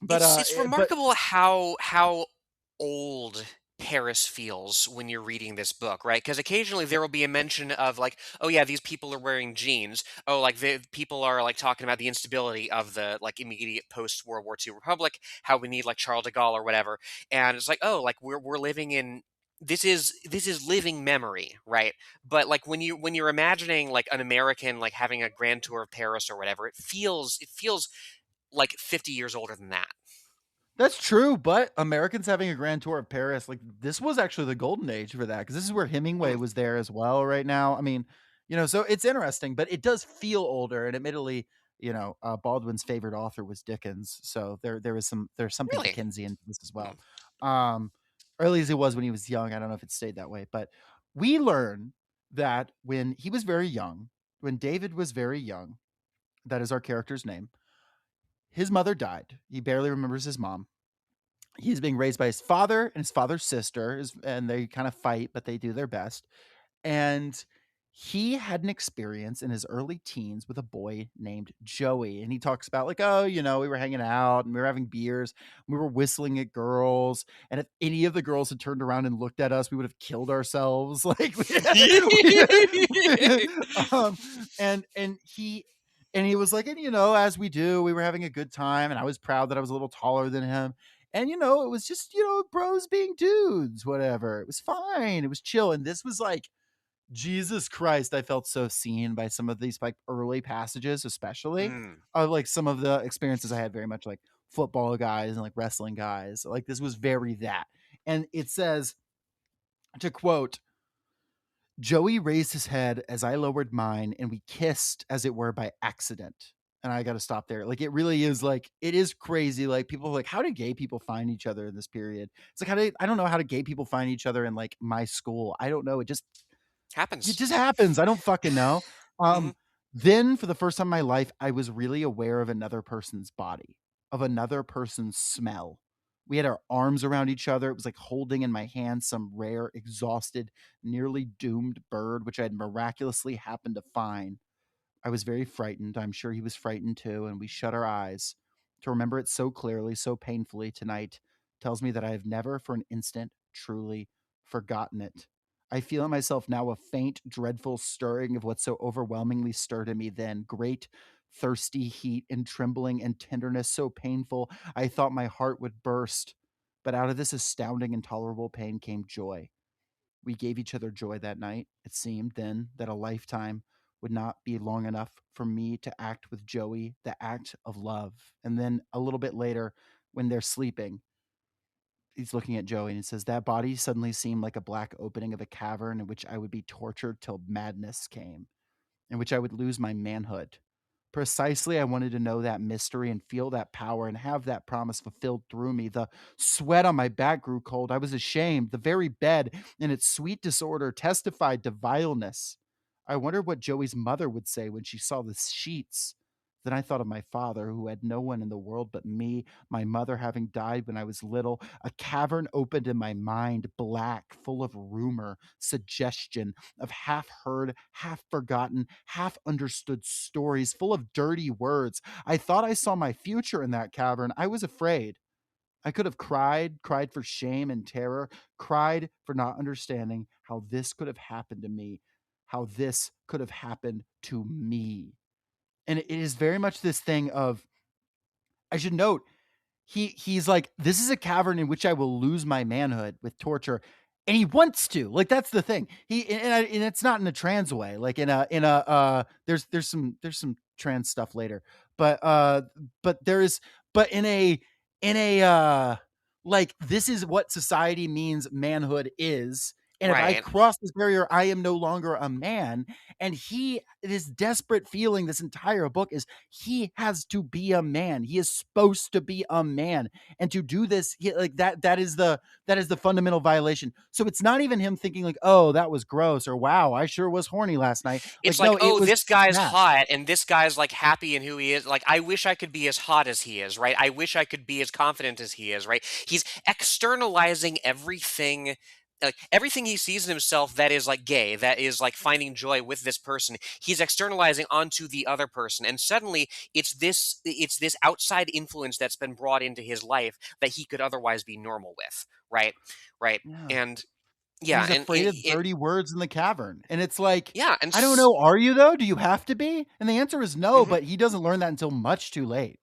But It's but remarkable how old Paris feels when you're reading this book, right? Because occasionally there will be a mention of like, oh yeah, these people are wearing jeans. Oh, like the people are like talking about the instability of the like immediate post World War II Republic, how we need like Charles de Gaulle or whatever. And it's like, oh, like we're living in this is living memory, right? But like when you're imagining like an American like having a grand tour of Paris or whatever, it feels like 50 years older than that. That's true, but Americans having a grand tour of Paris, like this was actually the golden age for that because this is where Hemingway Mm, was there as well right now. I mean, so it's interesting, but it does feel older. And admittedly, Baldwin's favorite author was Dickens, so there's something really? Dickensian to this as Mm. well. Um, or at least it was when he was young. I don't know if it stayed that way, but we learn that when he was very young, when David was very young, that is our character's name. His mother died. He barely remembers his mom. He's being raised by his father and his father's sister, and they kind of fight, but they do their best. And he had an experience in his early teens with a boy named Joey. And he talks about, like, oh, we were hanging out and we were having beers. And we were whistling at girls. And if any of the girls had turned around and looked at us, we would have killed ourselves. Like, um, and he was like, and as we do, we were having a good time. And I was proud that I was a little taller than him. And it was just, bros being dudes, whatever. It was fine. It was chill. And this was like, Jesus Christ, I felt so seen by some of these like early passages, especially Mm. of like some of the experiences I had very much like football guys and like wrestling guys. Like this was very that. And it says, to quote, Joey raised his head as I lowered mine, and we kissed as it were by accident. And I got to stop there. Like, it really is like, it is crazy. Like, people are like, how did gay people find each other in this period? It's like, I don't know how did gay people find each other in like my school. I don't know. It Happens. just happens. I don't fucking know. Mhm. Then for the first time in my life, I was really aware of another person's body, of another person's smell. We had our arms around each other. It was like holding in my hand some rare, exhausted, nearly doomed bird, which I had miraculously happened to find. I was very frightened. I'm sure he was frightened too, and we shut our eyes. To remember it so clearly, so painfully tonight tells me that I have never for an instant truly forgotten it. I feel in myself now a faint, dreadful stirring of what so overwhelmingly stirred in me then. Great, thirsty heat and trembling and tenderness so painful I thought my heart would burst. But out of this astounding, intolerable pain came joy. We gave each other joy that night. It seemed then that a lifetime would not be long enough for me to act with Joey the act of love. And then a little bit later, when they're sleeping, he's looking at Joey and he says, that body suddenly seemed like a black opening of a cavern in which I would be tortured till madness came, in which I would lose my manhood. Precisely, I wanted to know that mystery and feel that power and have that promise fulfilled through me. The sweat on my back grew cold. I was ashamed. The very bed, in its sweet disorder, testified to vileness. I wondered what Joey's mother would say when she saw the sheets. Then I thought of my father, who had no one in the world but me, my mother having died when I was little. A cavern opened in my mind, black, full of rumor, suggestion, of half heard, half forgotten, half understood stories, full of dirty words. I thought I saw my future in that cavern. I was afraid. I could have cried for shame and terror, cried for not understanding how this could have happened to me, how this could have happened to me. And it is very much this thing of, I should note, he's like, this is a cavern in which I will lose my manhood with torture, and he wants to. Like, that's the thing. And it's not in a trans way. Like there's some trans stuff later, but there is, but in a like, this is what society means manhood is. And if I Right. cross this barrier, I am no longer a man. And this desperate feeling, this entire book is, he has to be a man. He is supposed to be a man, and to do this, like that is the fundamental violation. So it's not even him thinking like, oh, that was gross, or wow, I sure was horny last night. It's Like, like, no, it oh, was this guy's that. hot and this guy's like happy in who he is. Like, I wish I could be as hot as he is, right? I wish I could be as confident as he is, right? He's externalizing everything like everything he sees in himself that is like gay, that is like finding joy with this person, he's externalizing onto the other person, and suddenly it's this outside influence that's been brought into his life that he could otherwise be normal with, right? Right. Yeah. And And yeah, he's and afraid of dirty words in the cavern. And it's like, yeah, and I don't know, are you though? Do you have to be? And the answer is no, mhm. but he doesn't learn that until much too late.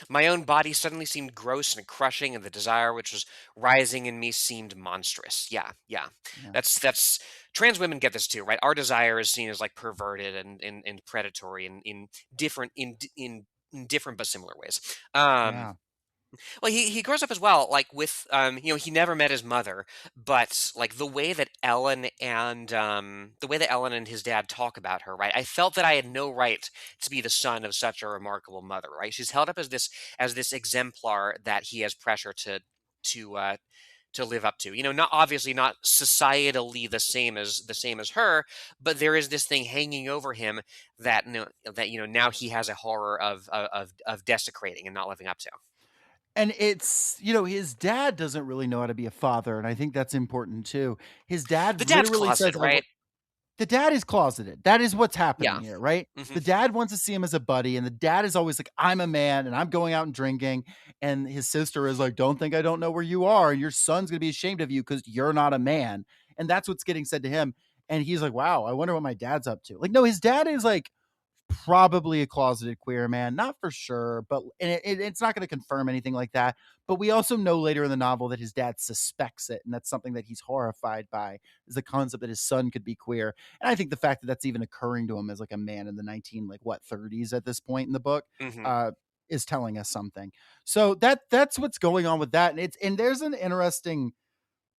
My own body suddenly seemed gross and crushing, and the desire which was rising in me seemed monstrous. Yeah, yeah. Yeah. That's trans women get this too, right? Our desire is seen as like perverted and predatory in different in different but similar ways. Um, Yeah. well, he grows up as well, like with he never met his mother, but like the way that Ellen and his dad talk about her, right? I felt that I had no right to be the son of such a remarkable mother, right? She's held up as this exemplar that he has pressure to uh to live up to. Not obviously not societally the same as her, but there is this thing hanging over him that now he has a horror of desecrating and not living up to. And it's, his dad doesn't really know how to be a father. And I think that's important too. His The dad dad's literally says, closeted, right? the dad is closeted. That is what's happening Yeah. here, right? Mhm. The dad wants to see him as a buddy, and the dad is always like, I'm a man and I'm going out and drinking. And his sister is like, don't think I don't know where you are. And your son's going to be ashamed of you because you're not a man. And that's what's getting said to him. And he's like, wow, I wonder what my dad's up to. Like, no, his dad is like probably a closeted queer man, not for sure, but it's not going to confirm anything like that. But we also know later in the novel that his dad suspects it, and that's something that he's horrified by, is the concept that his son could be queer. And I think the fact that that's even occurring to him as like a man in the 30s at this point in the book, Mhm. uh, is telling us something. So that's what's going on with that, and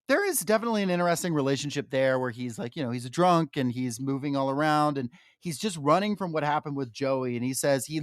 there is definitely an interesting relationship there where he's like, he's a drunk and he's moving all around and he's just running from what happened with Joey. And he says he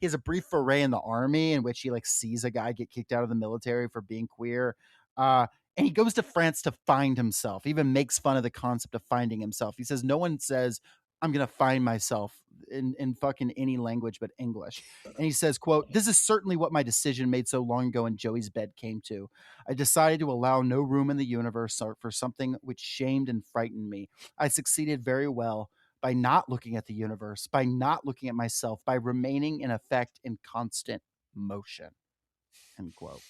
has a brief foray in the army in which he like sees a guy get kicked out of the military for being queer. And he goes to France to find himself, even makes fun of the concept of finding himself. He says, no one says I'm going to find myself in fucking any language but English. And he says, quote, this is certainly what my decision made so long ago in Joey's bed came to. I decided to allow no room in the universe for something which shamed and frightened me. I succeeded very well by not looking at the universe, by not looking at myself, by remaining in effect in constant motion. End quote.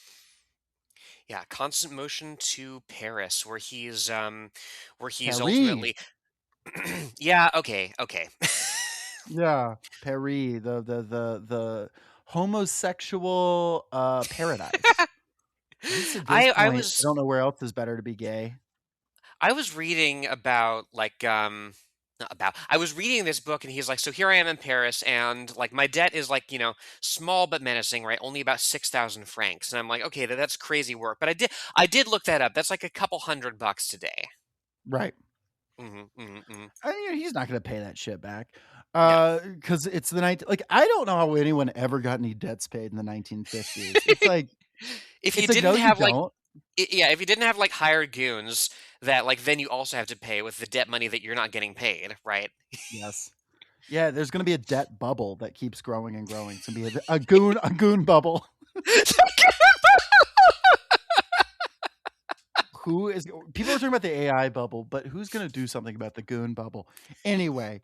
Yeah, constant motion to Paris, where he's Paris. ultimately. Yeah. Okay. Okay. Yeah, Paris, the homosexual paradise. At least at this I point, I was don't know where else is better to be gay. I was reading about like not about I was reading this book, and he's like, so here I am in Paris, and like my debt is like small but menacing, right? Only about 6,000 francs, and I'm like, okay, that's crazy work, but I did look that up. That's like a couple $100 today. Right. Hmm. He's not going to pay that shit back. No. Because it's the night. Like, I don't know how anyone ever got any debts paid in the 1950s. If you It's like, didn't no, you have like don't. yeah, if you didn't have like hired goons that like then you also have to pay with the debt money that you're not getting paid, right? Yes. Yeah, there's going to be a debt bubble that keeps growing and growing. It's going to be a goon bubble. People are talking about the AI bubble, but who's going to do something about the goon bubble? Anyway,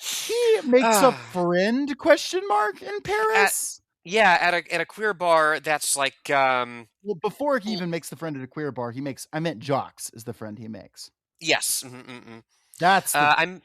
he makes a Ah, friend question mark in at Paris. yeah, at a queer bar that's like Well, before he l- even makes the friend at a queer bar, I meant Jocks is the friend he makes. yes. Mm. That's the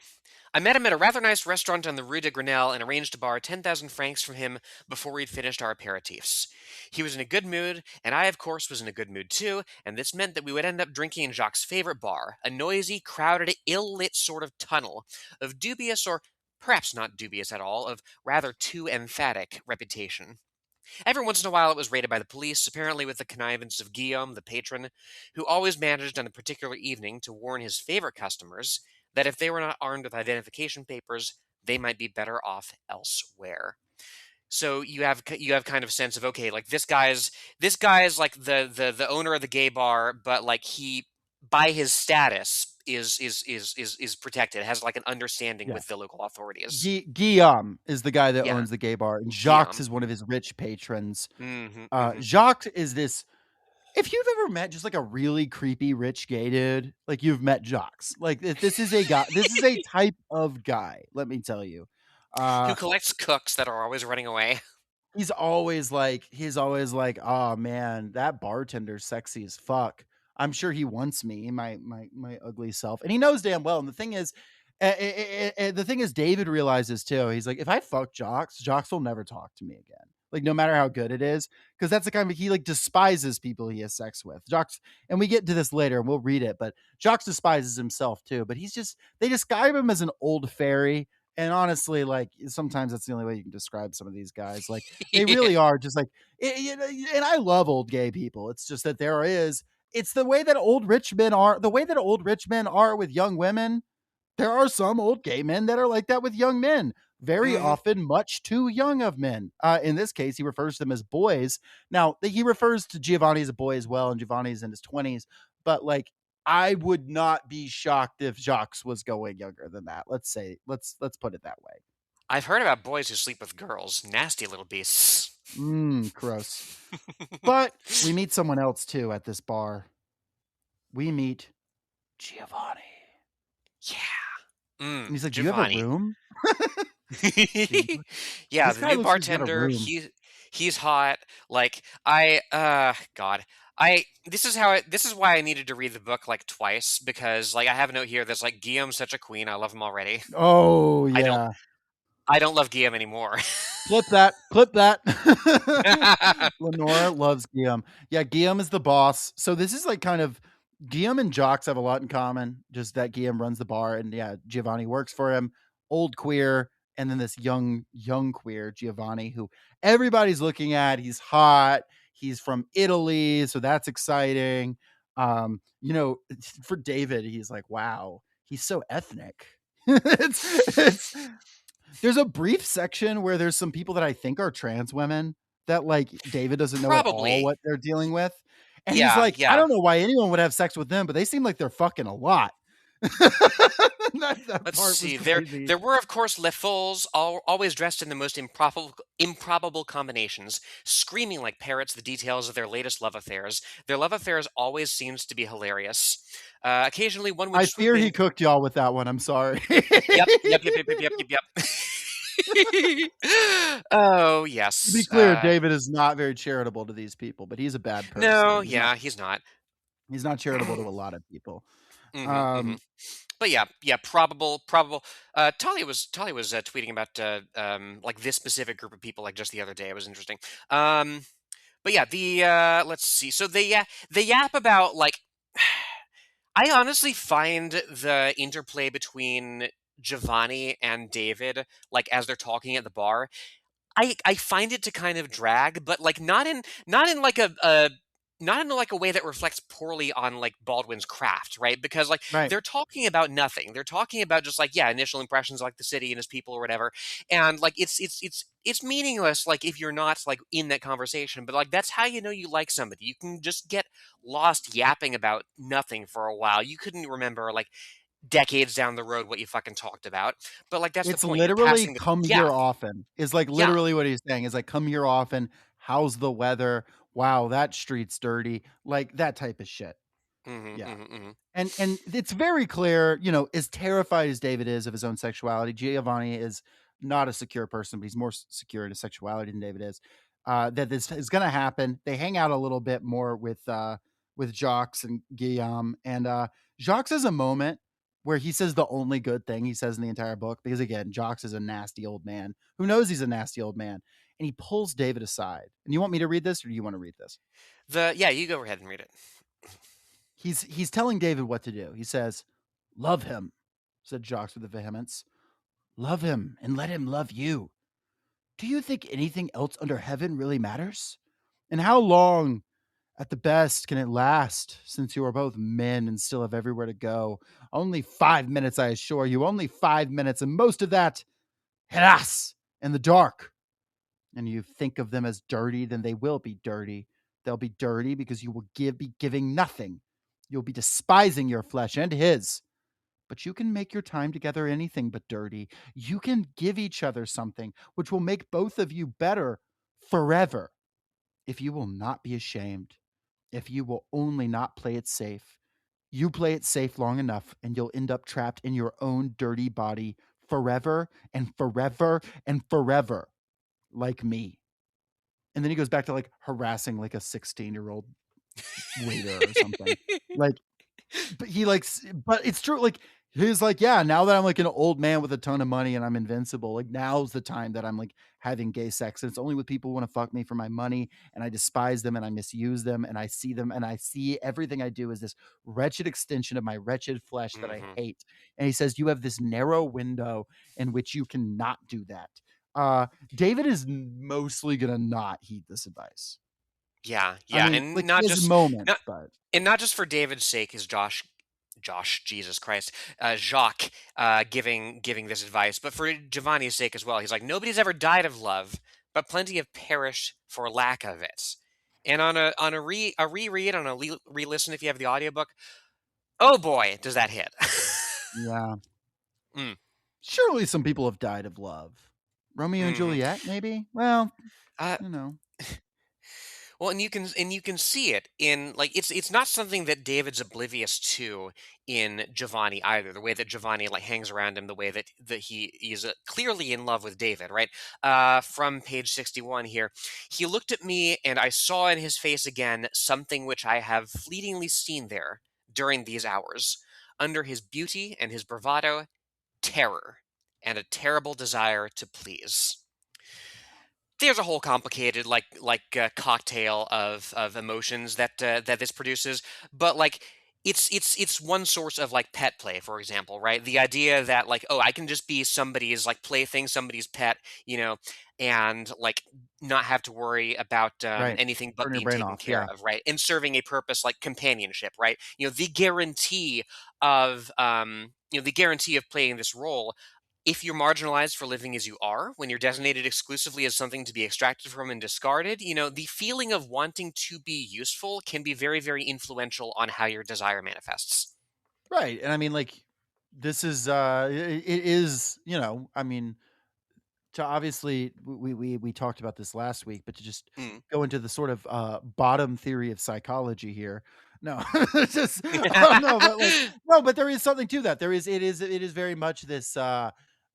I met him at a rather nice restaurant on the Rue de Grenelle and arranged to borrow 10,000 francs from him before we'd finished our aperitifs. He was in a good mood, and I, of course, was in a good mood too, and this meant that we would end up drinking in Jacques' favorite bar, a noisy, crowded, ill-lit sort of tunnel of dubious or perhaps not dubious at all, of rather too emphatic reputation. Every once in a while, it was raided by the police, apparently with the connivance of Guillaume, the patron, who always managed on a particular evening to warn his favorite customers that if they were not armed with identification papers, they might be better off elsewhere. So you have kind of a sense of, okay, like this guy's like the owner of the gay bar, but like he by his status is protected, has like an understanding yeah. with the local authorities. Guillaume is the guy that Yeah, owns the gay bar, and Jacques Guillaume. is one of his rich patrons. Hmm. Hmm. Jacques is this If you've ever met just like a really creepy rich gay dude, like you've met jocks. Like this is a guy. This is a type of guy. Let me tell you. Who Uh, collects cooks that are always running away. he's always like, oh man, that bartender's sexy as fuck. I'm sure he wants me, my ugly self, and he knows damn well. And the thing is, David realizes too. He's like, if I fuck jocks, jocks will never talk to me again. Like no matter how good it is, because that's the kind of he like despises people he has sex with. Jocks, and we get to this later, and we'll read it. But Jocks despises himself too. But he's just they describe him as an old fairy. And honestly, like sometimes that's the only way you can describe some of these guys. Like they really are just like, and I love old gay people. It's just that it's the way that old rich men are, the way that old rich men are with young women. There are some old gay men that are like that with young men, very Mhm. often much too young of men. In this case, he refers to them as boys. Now, he refers to Giovanni as a boy as well, and Giovanni's in his 20s, but like, I would not be shocked if Jacques was going younger than that. Let's put it that way. I've heard about boys who sleep with girls. Nasty little beasts. Gross. But we meet someone else too at this bar. We meet Giovanni. Yeah. And he's like, "Do you have a Giovanni. room?" Yeah, This the guy new looks like he's got a bartender, room. he's hot. Like God. This is why I needed to read the book like twice, because like I have a note here that's like Guillaume's such a queen, I love him already. Oh, I don't yeah. I don't love Guillaume anymore. Clip that. Clip that. Lenore loves Guillaume. Yeah, Guillaume is the boss. So this is like kind of Guillaume and Jocks have a lot in common. Just that Guillaume runs the bar, and yeah, Giovanni works for him. Old queer, and then this young queer Giovanni, who everybody's looking at. He's hot. He's from Italy, so that's exciting. You know, for David, he's like, wow, he's so ethnic. It's there's a brief section where there's some people that I think are trans women that like David doesn't know at all Probably. what they're dealing with. And he's Yeah, like, I yeah. don't know why anyone would have sex with them, but they seem like they're fucking a lot. That Let's part was see. There crazy. there were of course les fools, always dressed in the most improbable combinations, screaming like parrots the details of their latest love affairs. Their love affairs always seems to be hilarious. Occasionally one would I swoop fear he in. cooked y'all with that one. I'm sorry. Yep, yep, yep, yep, yep, yep, yep. Oh To be yes. clear, David is not very charitable to these people, but he's a bad person. No, yeah, he's not. He's not charitable to a lot of people. Hmm, hmm. Um, But yeah, yeah, probable. Talia was tweeting about like this specific group of people like just the other day. It was interesting. Um, but yeah, the let's see. So they yap about like I honestly find the interplay between Giovanni and David, like as they're talking at the bar, I find it to kind of drag, but like not in like a not in like a way that reflects poorly on like Baldwin's craft, right? Because like right. they're talking about nothing. They're talking about just like yeah, initial impressions of, like the city and his people or whatever. And like it's meaningless like if you're not like in that conversation, but like that's how you know you like somebody. You can just get lost yapping about nothing for a while. You couldn't remember like decades down the road what you fucking talked about. But like that's the It's point. You're literally passing the come yeah, here often. Is like yeah. literally what he's saying is like come here often. How's the weather? Wow, that street's dirty. Like that type of shit. Mhm, Yeah. mhm, mhm. And it's very clear, you know, as terrified as David is of his own sexuality, Giovanni is not a secure person, but he's more secure in his sexuality than David is. That this is going to happen. They hang out a little bit more with Jacques and Guillaume, and Jacques has a moment where he says the only good thing he says in the entire book, because again, Jacques is a nasty old man who knows he's a nasty old man, and he pulls David aside. And you want me to read this, or do you want to read this? Yeah, you go ahead and read it. He's telling David what to do. He says, "Love him," said Jocks with a vehemence. "Love him and let him love you. Do you think anything else under heaven really matters? And how long at the best can it last, since you are both men and still have everywhere to go? Only 5 minutes, I assure you, only 5 minutes, and most of that, hélas, in the dark. And you think of them as dirty, then they will be dirty. They'll be dirty because you will be giving nothing. You'll be despising your flesh and his. But you can make your time together anything but dirty. You can give each other something which will make both of you better forever if you will not be ashamed. If you will only not play it safe, you play it safe long enough and you'll end up trapped in your own dirty body forever and forever and forever, like me. And then he goes back to like harassing like a 16-year-old waiter or something. Like, but he likes, but it's true. Like, he's like, yeah, now that I'm like an old man with a ton of money and I'm invincible, like now's the time that I'm like having gay sex. And it's only with people who want to fuck me for my money. And I despise them and I misuse them. And I see them and I see everything I do is this wretched extension of my wretched flesh that I Hmm. hate. And he says, you have this narrow window in which you cannot do that. David is mostly gonna not heed this advice. Yeah, I yeah, mean, and like he has moments, but not just for David's sake is Josh, Jesus Christ, Jacques, giving this advice, but for Giovanni's sake as well. He's like, nobody's ever died of love, but plenty have perished for lack of it. And on a reread, on a re-listen, if you have the audiobook, oh boy, does that hit. yeah. Mm, Surely some people have died of love. Romeo and hmm. Juliet, maybe? Well, Uh, you know. Well, and you can see it in like it's not something that David's oblivious to in Giovanni either. The way that Giovanni like hangs around him, the way that he is clearly in love with David, right? From page 61 here, he looked at me and I saw in his face again something which I have fleetingly seen there during these hours. Under his beauty and his bravado, terror and a terrible desire to please. There's a whole complicated cocktail of emotions that this produces, but like it's one source of like pet play, for example, right? The idea that like, oh, I can just be somebody's like plaything, somebody's pet, you know, and like not have to worry about Right. anything but Turn your being brain taken off. care Yeah. of, right? And serving a purpose like companionship, right? The guarantee of the guarantee of playing this role, if you're marginalized for living as you are, when you're designated exclusively as something to be extracted from and discarded, the feeling of wanting to be useful can be very, very influential on how your desire manifests. Right. And I mean, like, this is it is, I mean, to obviously we talked about this last week, but to just Mm. go into the sort of bottom theory of psychology here. No, it's just no, but like no, but there is something to that. It is very much this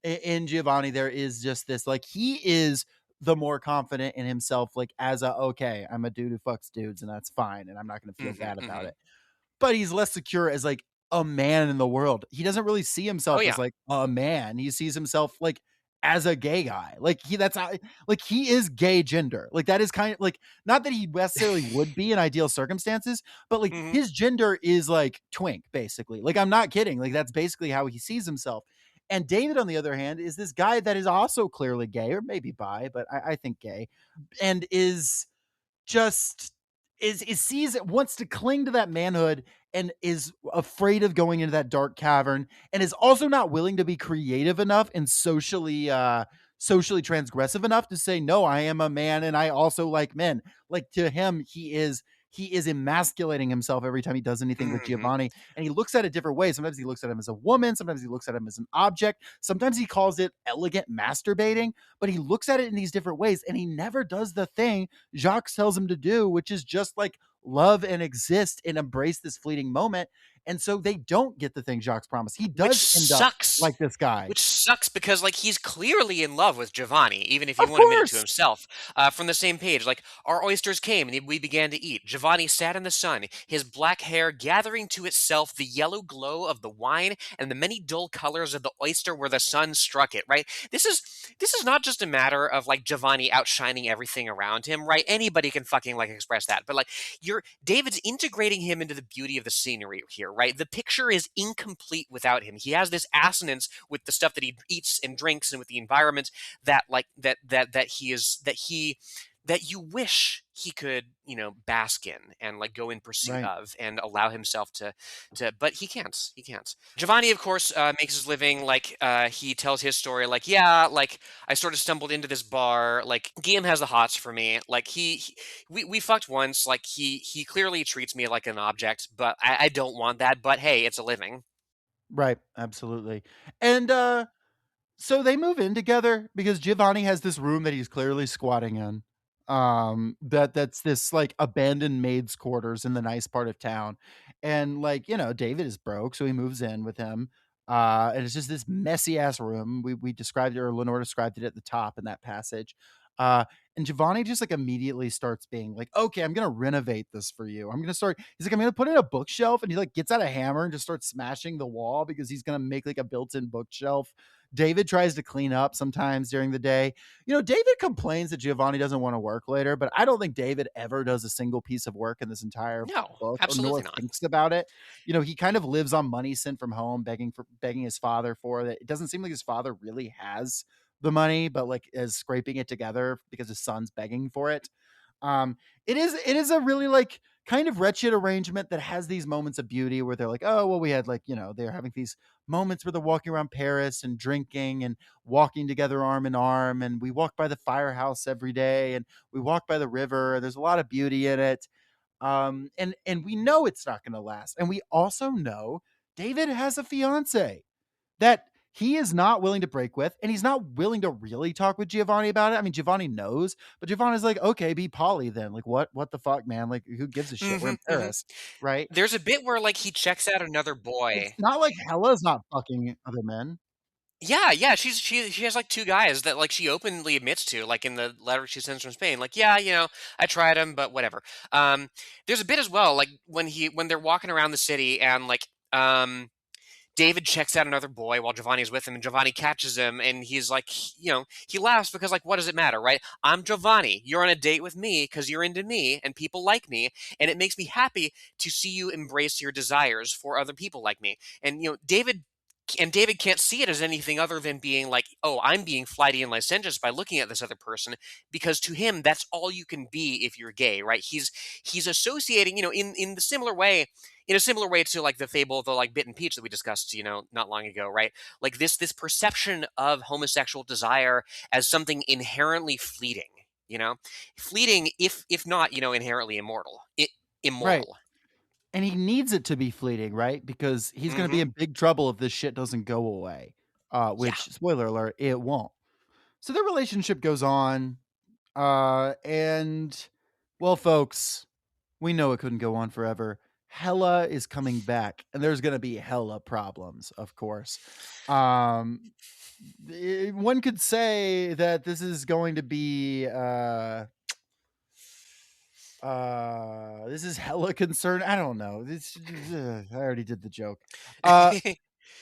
in Giovanni, there is just this like he is the more confident in himself, like as a okay, I'm a dude who fucks dudes, and that's fine, and I'm not gonna feel Hmm. bad about Hmm. it, but he's less secure as like a man in the world. He doesn't really see Oh himself as yeah. like a man. He sees himself like as a gay guy. Like that's how, like he is gay gender. Like that is kind of like not that he necessarily would be in ideal circumstances, but like Hmm. his gender is like twink basically. Like I'm not kidding. Like that's basically how he sees himself. And David, on the other hand, is this guy that is also clearly gay or maybe bi, but I think gay, and is just is sees it wants to cling to that manhood and is afraid of going into that dark cavern and is also not willing to be creative enough and socially transgressive enough to say no, I am a man and I also like men. Like to him, he is emasculating himself every time he does anything with Hmm. Giovanni, and he looks at it different ways. Sometimes he looks at him as a woman, sometimes he looks at him as an object, sometimes he calls it elegant masturbating, but he looks at it in these different ways and he never does the thing Jacques tells him to do, which is just like love and exist and embrace this fleeting moment. And so they don't get the thing Jacques promised. He Which does end up sucks. like this guy. Which sucks because like he's clearly in love with Giovanni, even if he Of won't admit it to course. himself. From the same page, like our oysters came and we began to eat. Giovanni sat in the sun, his black hair gathering to itself the yellow glow of the wine and the many dull colors of the oyster where the sun struck it. Right. This is not just a matter of like Giovanni outshining everything around him. Right. Anybody can fucking like express that, but like you're David's integrating him into the beauty of the scenery here. Right. The picture is incomplete without him. He has this assonance with the stuff that he eats and drinks and with the environment that like that he is that you wish he could bask in and like go in pursuit Right. of and allow himself to but he can't. Giovanni, of course, makes his living like he tells his story like, yeah, like I sort of stumbled into this bar, like Guillaume has the hots for me, like we fucked once, like he clearly treats me like an object, but I don't want that, but hey, it's a living. Right. Absolutely. And so they move in together because Giovanni has this room that he's clearly squatting in. that's this like abandoned maid's quarters in the nice part of town. And like, David is broke, so he moves in with him. And it's just this messy ass room. We described it, or Lenore described it at the top in that passage. Uh and Giovanni just like immediately starts being like, okay, I'm gonna renovate this for you. He's like, I'm gonna put in a bookshelf, and he like gets out a hammer and just starts smashing the wall because he's gonna make like a built-in bookshelf. David tries to clean up sometimes during the day. David complains that Giovanni doesn't want to work later, but I don't think David ever does a single piece of work in this entire No, book, or nor absolutely not. thinks about it. He kind of lives on money sent from home, begging his father for it. It doesn't seem like his father really has the money, but like is scraping it together because his son's begging for it. Um, it is a really like kind of wretched arrangement that has these moments of beauty where they're like, oh well, we had like, they're having these moments where they're walking around Paris and drinking and walking together arm in arm, and we walk by the firehouse every day, and we walk by the river. There's a lot of beauty in it. And we know it's not going to last, and we also know David has a fiance that he is not willing to break with, and he's not willing to really talk with Giovanni about it. I mean, Giovanni knows, but Giovanni's like, okay, be poly then. Like, what the fuck, man? Like, who gives a shit? We're Hmm, in hmm. Paris, right? There's a bit where like he checks out another It's boy. not like Hella's not fucking other men. Yeah, yeah, she has like two guys that like she openly admits to, like in the letter she sends from Spain. Like, yeah, I tried them, but whatever. Um, there's a bit as well, like when they're walking around the city and like David checks out another boy while Giovanni's with him, and Giovanni catches him, and he's like, he laughs because, like, what does it matter, right? I'm Giovanni. You're on a date with me because you're into me, and people like me, and it makes me happy to see you embrace your desires for other people like me. And David can't see it as anything other than being like, oh, I'm being flighty and licentious by looking at this other person, because to him, that's all you can be if you're gay, right? He's associating, in the similar way, in a similar way to like the fable of the like bitten peach that we discussed, not long ago, right? Like this perception of homosexual desire as something inherently fleeting, you know, fleeting if not, inherently Right. immoral. And he needs it to be fleeting, right? Because he's going to be Hmm. in big trouble if this shit doesn't go away. Yeah. Which, spoiler alert, it won't. So their relationship goes on. And, well, folks, we know it couldn't go on forever. Hella is coming back, and there's going to be hella problems, of course. Um, One could say that this is going to be this is hella concern. I don't know. I already did the joke. Uh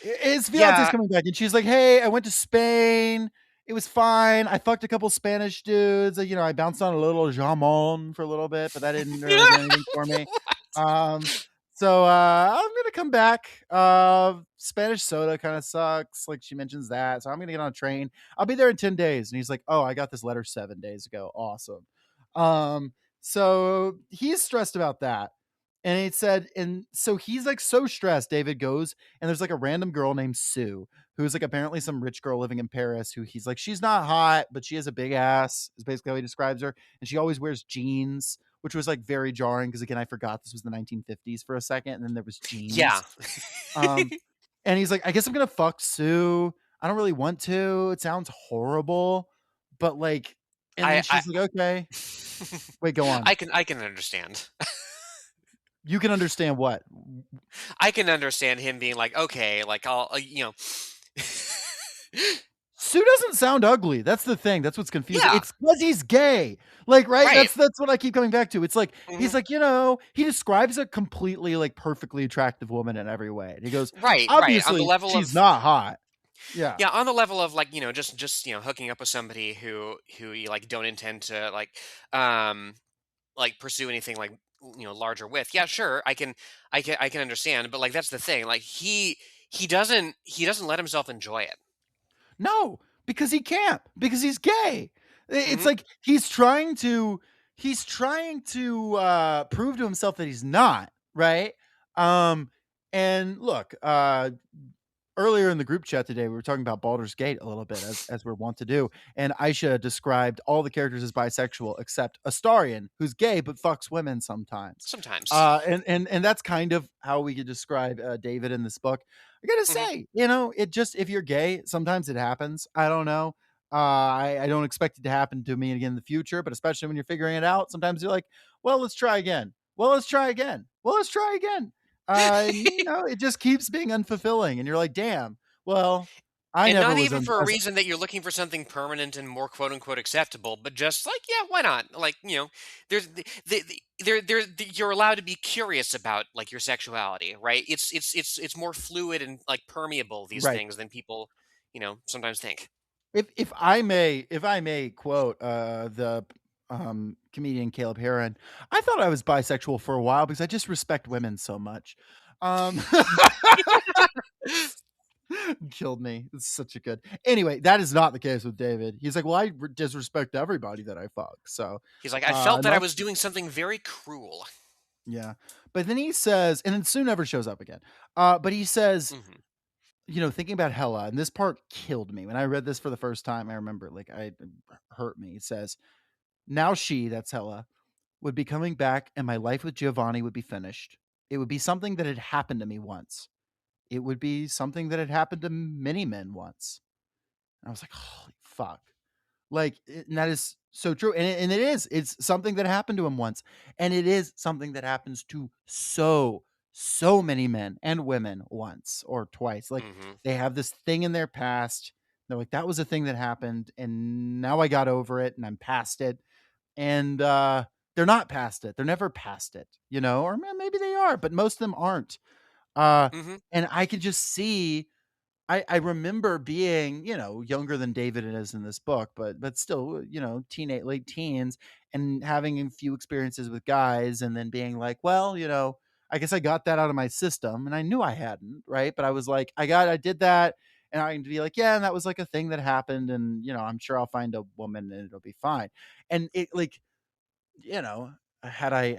his fiance's Yeah. coming back, and she's like, "Hey, I went to Spain. It was fine. I fucked a couple Spanish dudes. I bounced on a little jamon for a little bit, but that didn't really do anything for me. Um, so I'm gonna come back. Spanish soda kind of sucks. Like she mentions that, so I'm gonna get on a train. I'll be there in 10 days." And he's like, "Oh, I got this letter 7 days ago. Awesome." So he's stressed about that. And it said, and so he's like so stressed. David goes, and there's like a random girl named Sue, who's like apparently some rich girl living in Paris, who he's like, she's not hot, but she has a big ass, is basically how he describes her. And she always wears jeans, which was like very jarring because, again, I forgot this was the 1950s for a second. And then there was Yeah. jeans. Um, and he's like, I guess I'm going to fuck Sue. I don't really want to. It sounds horrible. But like, and then I she's like, okay. Wait, go on. I can understand. You can understand what? I can understand him being like, okay, like I'll. Sue doesn't sound ugly. That's the thing. That's what's confusing. Yeah, It's because he's gay. Like, right? right. That's what I keep coming back to. It's like he's Hmm. like, he describes a completely like perfectly attractive woman in every way. And he goes, Right, right. On the obviously, level she's of not hot. Yeah. Yeah, on the level of like, just hooking up with somebody who you like don't intend to um like pursue anything like larger with. Yeah, sure. I can understand, but like that's the thing. Like he doesn't let himself enjoy it. No, because he can't, because he's gay. It's Hmm. like he's trying to prove to himself that he's not, right? Um and look, earlier in the group chat today, we were talking about Baldur's Gate a little bit, as we're wont to do, and Aisha described all the characters as bisexual except Astarion, who's gay but fucks women sometimes. Sometimes. And that's kind of how we could describe David in this book. I gotta Hmm. say, it just, if you're gay, sometimes it happens. I don't know. I don't expect it to happen to me again in the future, but especially when you're figuring it out, sometimes you're like, well, let's try again. Well, let's try again. Well, let's try again. It just keeps being unfulfilling, and you're like, damn. Well, I And never not was even for a as reason that you're looking for something permanent and more quote unquote acceptable, but just like, yeah, why not? Like, there's you're allowed to be curious about like your sexuality, right? It's more fluid and like permeable these right. things than people, sometimes think. If I may quote the comedian Caleb Heron, I thought I was bisexual for a while because I just respect women so much. Um, killed me. It's such a good. Anyway, that is not the case with David. He's like, well, disrespect everybody that I fuck. So He's like, I felt that I unless, was doing something very cruel. yeah. But then he says, and then Sue never shows up again. But he says, Hmm. thinking about Hella, and this part killed me when I read this for the first time. I remember, like, it hurt me. It says, now she, that's Hella, would be coming back, and my life with Giovanni would be finished. It would be something that had happened to me once. It would be something that had happened to many men once. And I was like, holy fuck. Like, and that is so true. And it is. It's something that happened to him once. And it is something that happens to so many men and women once or twice. Like, Hmm. they have this thing in their past. They're like, that was a thing that happened. And now I got over it and I'm past it. And they're not past it. They're never past it, or maybe they are, but most of them aren't. Uh, Hmm. and I could just see I remember being, younger than David is in this book, but still, teenage late teens and having a few experiences with guys and then being like, well, I guess I got that out of my system and I knew I hadn't, right? But I was like, I did that and I can be like, yeah, and that was like a thing that happened and, I'm sure I'll find a woman and it'll be fine. And it like, you know, had I,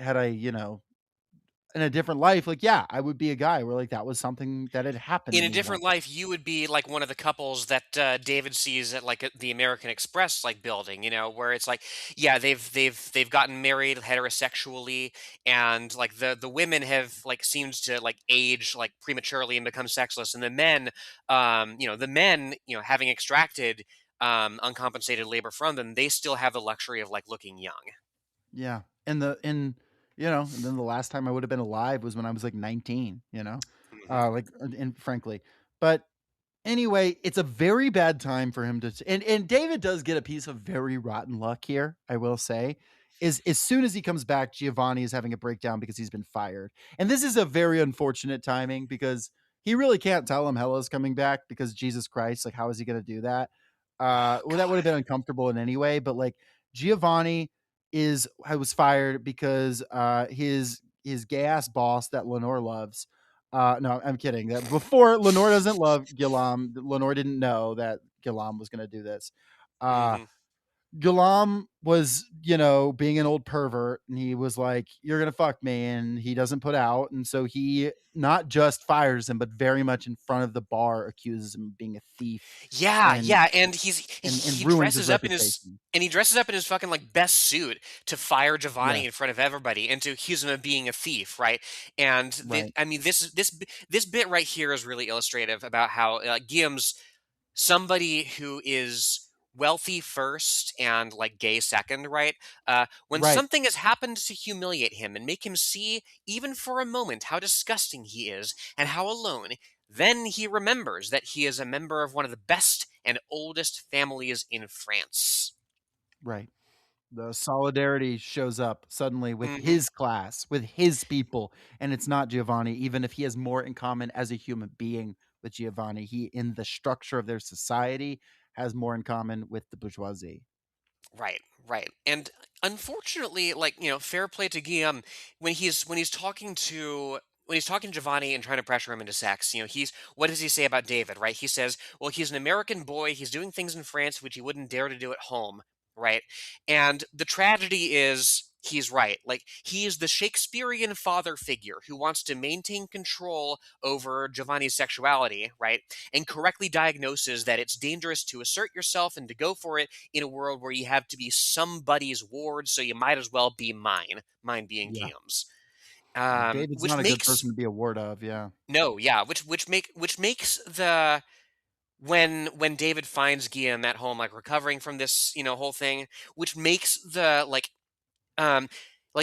in a different life, like, yeah, I would be a guy where like that was something that had happened In to a me different once. life, you would be like one of the couples that David sees at like the American Express like building, where it's like, yeah, they've gotten married heterosexually, and like the women have like seems to like age like prematurely and become sexless, and the men, having extracted uncompensated labor from them, they still have the luxury of like looking young. Yeah. And then the last time I would have been alive was when I was like 19. Hmm. And frankly, but anyway, it's a very bad time for him to and David does get a piece of very rotten luck here, I will say. Is as soon as he comes back, Giovanni is having a breakdown because he's been fired. And this is a very unfortunate timing because he really can't tell him Hella's coming back because Jesus Christ, like how is he going to do that? Oh Well, that would have God. been uncomfortable in any way, but like Giovanni I was fired because his gay ass boss that Lenore loves. No, I'm kidding. That before Lenore doesn't love Guillaume, Lenore didn't know that Guillaume was going to do this. Uh, Hmm. Guillaume was, being an old pervert, and he was like, "You're gonna fuck me," and he doesn't put out, and so he not just fires him, but very much in front of the bar accuses him of being a thief, Yeah, and yeah, and he's he, and he ruins his dresses up in his reputation. and he dresses up in his fucking like best suit to fire Yeah, Giovanni in front of everybody and to accuse him of being a thief, right? And right, I mean, this bit right here is really illustrative about how Guillaume's somebody who is wealthy first and like gay second, right? When right, something has happened to humiliate him and make him see, even for a moment, how disgusting he is and how alone, then he remembers that he is a member of one of the best and oldest families in France. right. The solidarity shows up suddenly with Hmm. his class, with his people, and it's not Giovanni, even if he has more in common as a human being with Giovanni. He, in the structure of their society, has more in common with the bourgeoisie. Right, right. And unfortunately, like, fair play to Guillaume when he's talking to Giovanni and trying to pressure him into sex, he's what does he say about David, right? He says, well, he's an American boy, he's doing things in France which he wouldn't dare to do at home, right? And the tragedy is he's right. Like he is the Shakespearean father figure who wants to maintain control over Giovanni's sexuality, right? And correctly diagnoses that it's dangerous to assert yourself and to go for it in a world where you have to be somebody's ward, so you might as well be mine being Yeah. Guillaume's. Yeah. David's Which not a good person makes to be a ward of. Yeah. no, yeah, which makes the when David finds Guillaume at home, like recovering from this, whole thing, which makes the um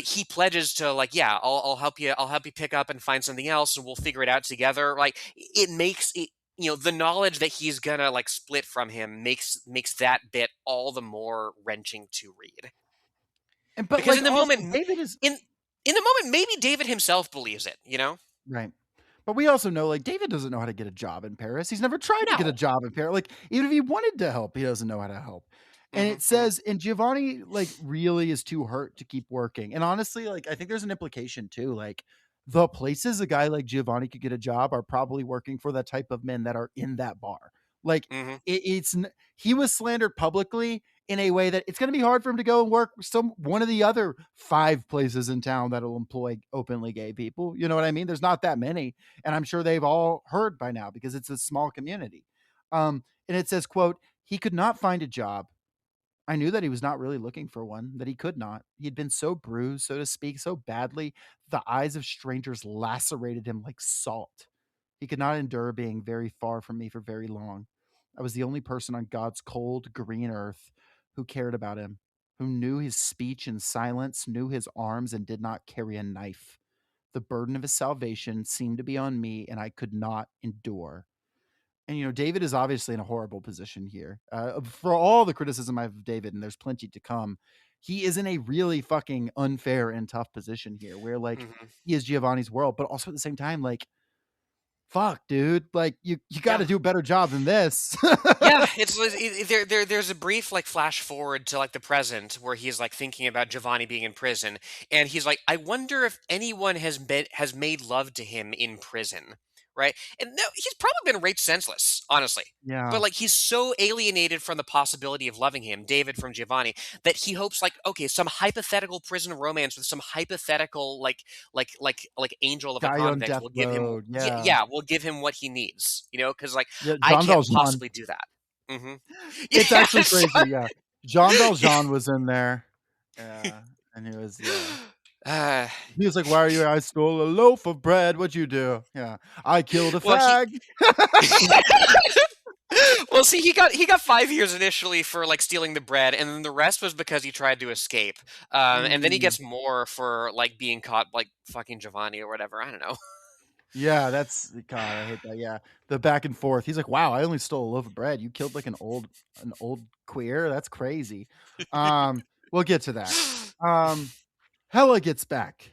he pledges to, like, yeah, I'll help you pick up and find something else, and we'll figure it out together. Like, it makes it, the knowledge that he's gonna, like, split from him makes that bit all the more wrenching to read. And but Because like in the also moment, David is in the moment, maybe David himself believes it. right. But we also know, like, David doesn't know how to get a job in Paris. He's never tried to get a No. job in Paris. Like, even if he wanted to help, he doesn't know how to help. And Hmm, it hmm. says, and Giovanni, like, really is too hurt to keep working. And honestly, like, I think there's an implication too. Like, the places a guy like Giovanni could get a job are probably working for the type of men that are in that bar. Like, Hmm. he was slandered publicly in a way that it's going to be hard for him to go and work one of the other 5 places in town that'll employ openly gay people. You know what I mean? There's not that many, and I'm sure they've all heard by now because it's a small community. And it says, quote, he could not find a job. I knew that he was not really looking for one, that he could not. He had been so bruised, so to speak, so badly, the eyes of strangers lacerated him like salt. He could not endure being very far from me for very long. I was the only person on God's cold, green earth who cared about him, who knew his speech in silence, knew his arms, and did not carry a knife. The burden of his salvation seemed to be on me, and I could not endure. And David is obviously in a horrible position here. For all the criticism I have of David, and there's plenty to come, he is in a really fucking unfair and tough position here, where like Hmm. he is Giovanni's world, but also at the same time, like, fuck, dude, like you got Yeah. to do a better job than this. Yeah, there's a brief, like, flash forward to, like, the present where he's, like, thinking about Giovanni being in prison, and he's like, I wonder if anyone has made love to him in prison, right? And no, he's probably been raped senseless, honestly. But, Yeah, like, he's so alienated from the possibility of loving him, David from Giovanni, that he hopes, like, okay, some hypothetical prison romance with some hypothetical, like angel of a guy on convict death will give him, row. yeah, Yeah, yeah, will give him what he needs, because, like, yeah, I Jean can't Valjean. possibly do that. Mhm. It's actually Yes. crazy. Yeah, Jean Yeah. Valjean was in there. Yeah, and he was Uh, He was like, "Why are you? I stole a loaf of bread. What'd you do?" Yeah, I killed a well, fag. well, see, he got 5 years initially for, like, stealing the bread, and then the rest was because he tried to escape. And then he Mm. gets more for, like, being caught, like, fucking Giovanni or whatever, I don't know. Yeah, that's God. I hate that. Yeah, the back and forth. He's like, "Wow, I only stole a loaf of bread. You killed like an old queer. That's crazy." We'll get to that. Um, Hella gets back.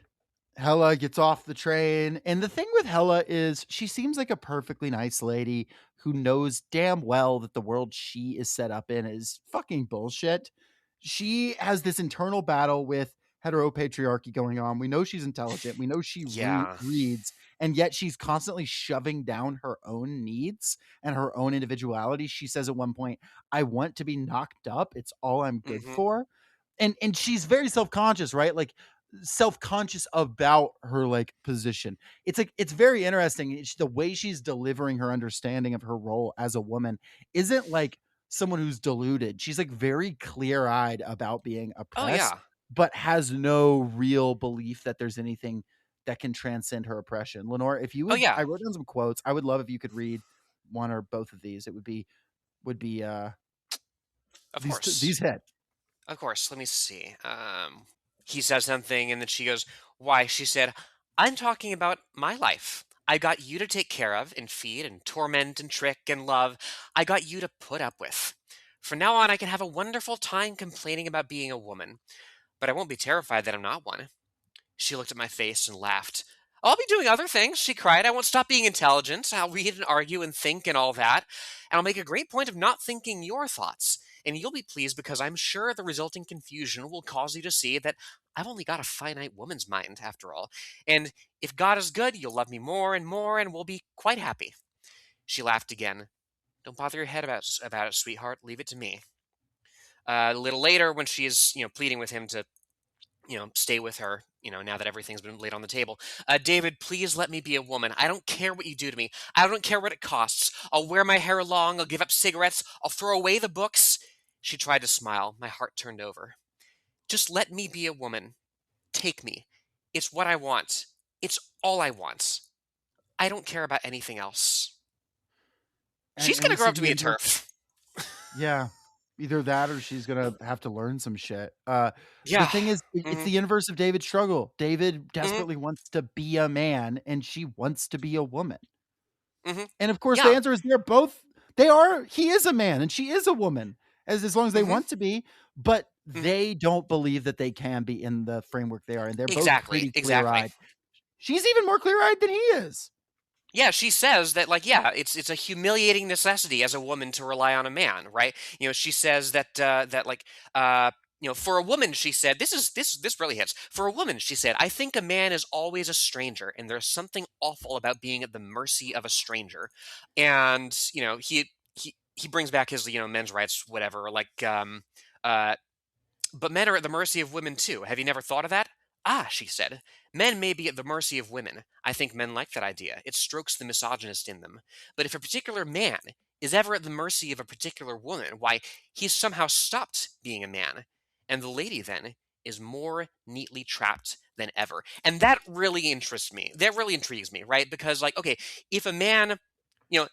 Hella gets off the train. And the thing with Hella is she seems like a perfectly nice lady who knows damn well that the world she is set up in is fucking bullshit. She has this internal battle with heteropatriarchy going on. We know she's intelligent. We know she Yeah. reads, and yet she's constantly shoving down her own needs and her own individuality. She says at one point, I want to be knocked up. It's all I'm good Mhm. for. And she's very self-conscious, right? Like self-conscious about her like position. It's like it's very interesting. The way she's delivering her understanding of her role as a woman isn't like someone who's deluded. She's like very clear-eyed about being Oh, oppressed, yeah. but has no real belief that there's anything that can transcend her oppression. Lenore, if you Oh, would, yeah. I wrote down some quotes. I would love if you could read one or both of these. It would be Of these course. hit. Of course. Let me see. He says something, and then she goes, "Why?" She said, "I'm talking about my life. I got you to take care of and feed and torment and trick and love. I got you to put up with. From now on, I can have a wonderful time complaining about being a woman, but I won't be terrified that I'm not one." She looked at my face and laughed. "I'll be doing other things," she cried. "I won't stop being intelligent. I'll read and argue and think and all that. And I'll make a great point of not thinking your thoughts. And you'll be pleased because I'm sure the resulting confusion will cause you to see that I've only got a finite woman's mind, after all. And if God is good, you'll love me more and we'll be quite happy." She laughed again. "Don't bother your head about it, sweetheart. Leave it to me." A little later, when she is, pleading with him to, stay with her, now that everything's been laid on the table. "David, please let me be a woman. I don't care what you do to me. I don't care what it costs. I'll wear my hair long. I'll give up cigarettes. I'll throw away the books." She tried to smile. My heart turned over. "Just let me be a woman. Take me. It's what I want. It's all I want. I don't care about anything else." She's and gonna we grow see up to the be a inverse. turf. Yeah, either that or she's gonna have to learn some shit. The Yeah. thing is, it's Mhm. the inverse of David's struggle. David Mhm. desperately wants to be a man, and she wants to be a woman. Mhm. And of course, the Yeah. answer is they're both. They are. He is a man, and she is a woman, as long as they Mhm. want to be. But Mhm. they don't believe that they can be in the framework they are, and they're both Exactly. pretty clear Exactly. eyed. She's even more clear eyed than he is. Yeah, she says that, like, yeah, it's a humiliating necessity as a woman to rely on a man, right? She says that like uh for a woman, she said, this really hits. For a woman, she said, I think a man is always a stranger, and there's something awful about being at the mercy of a stranger. And he brings back his men's rights, whatever, like uh but men are at the mercy of women too. Have you never thought of that? Ah, she said. Men may be at the mercy of women. I think men like that idea. It strokes the misogynist in them. But if a particular man is ever at the mercy of a particular woman, why, he's somehow stopped being a man. And the lady, then, is more neatly trapped than ever. And that really interests me. That really intrigues me, right? Because, like, okay, if a man, you know,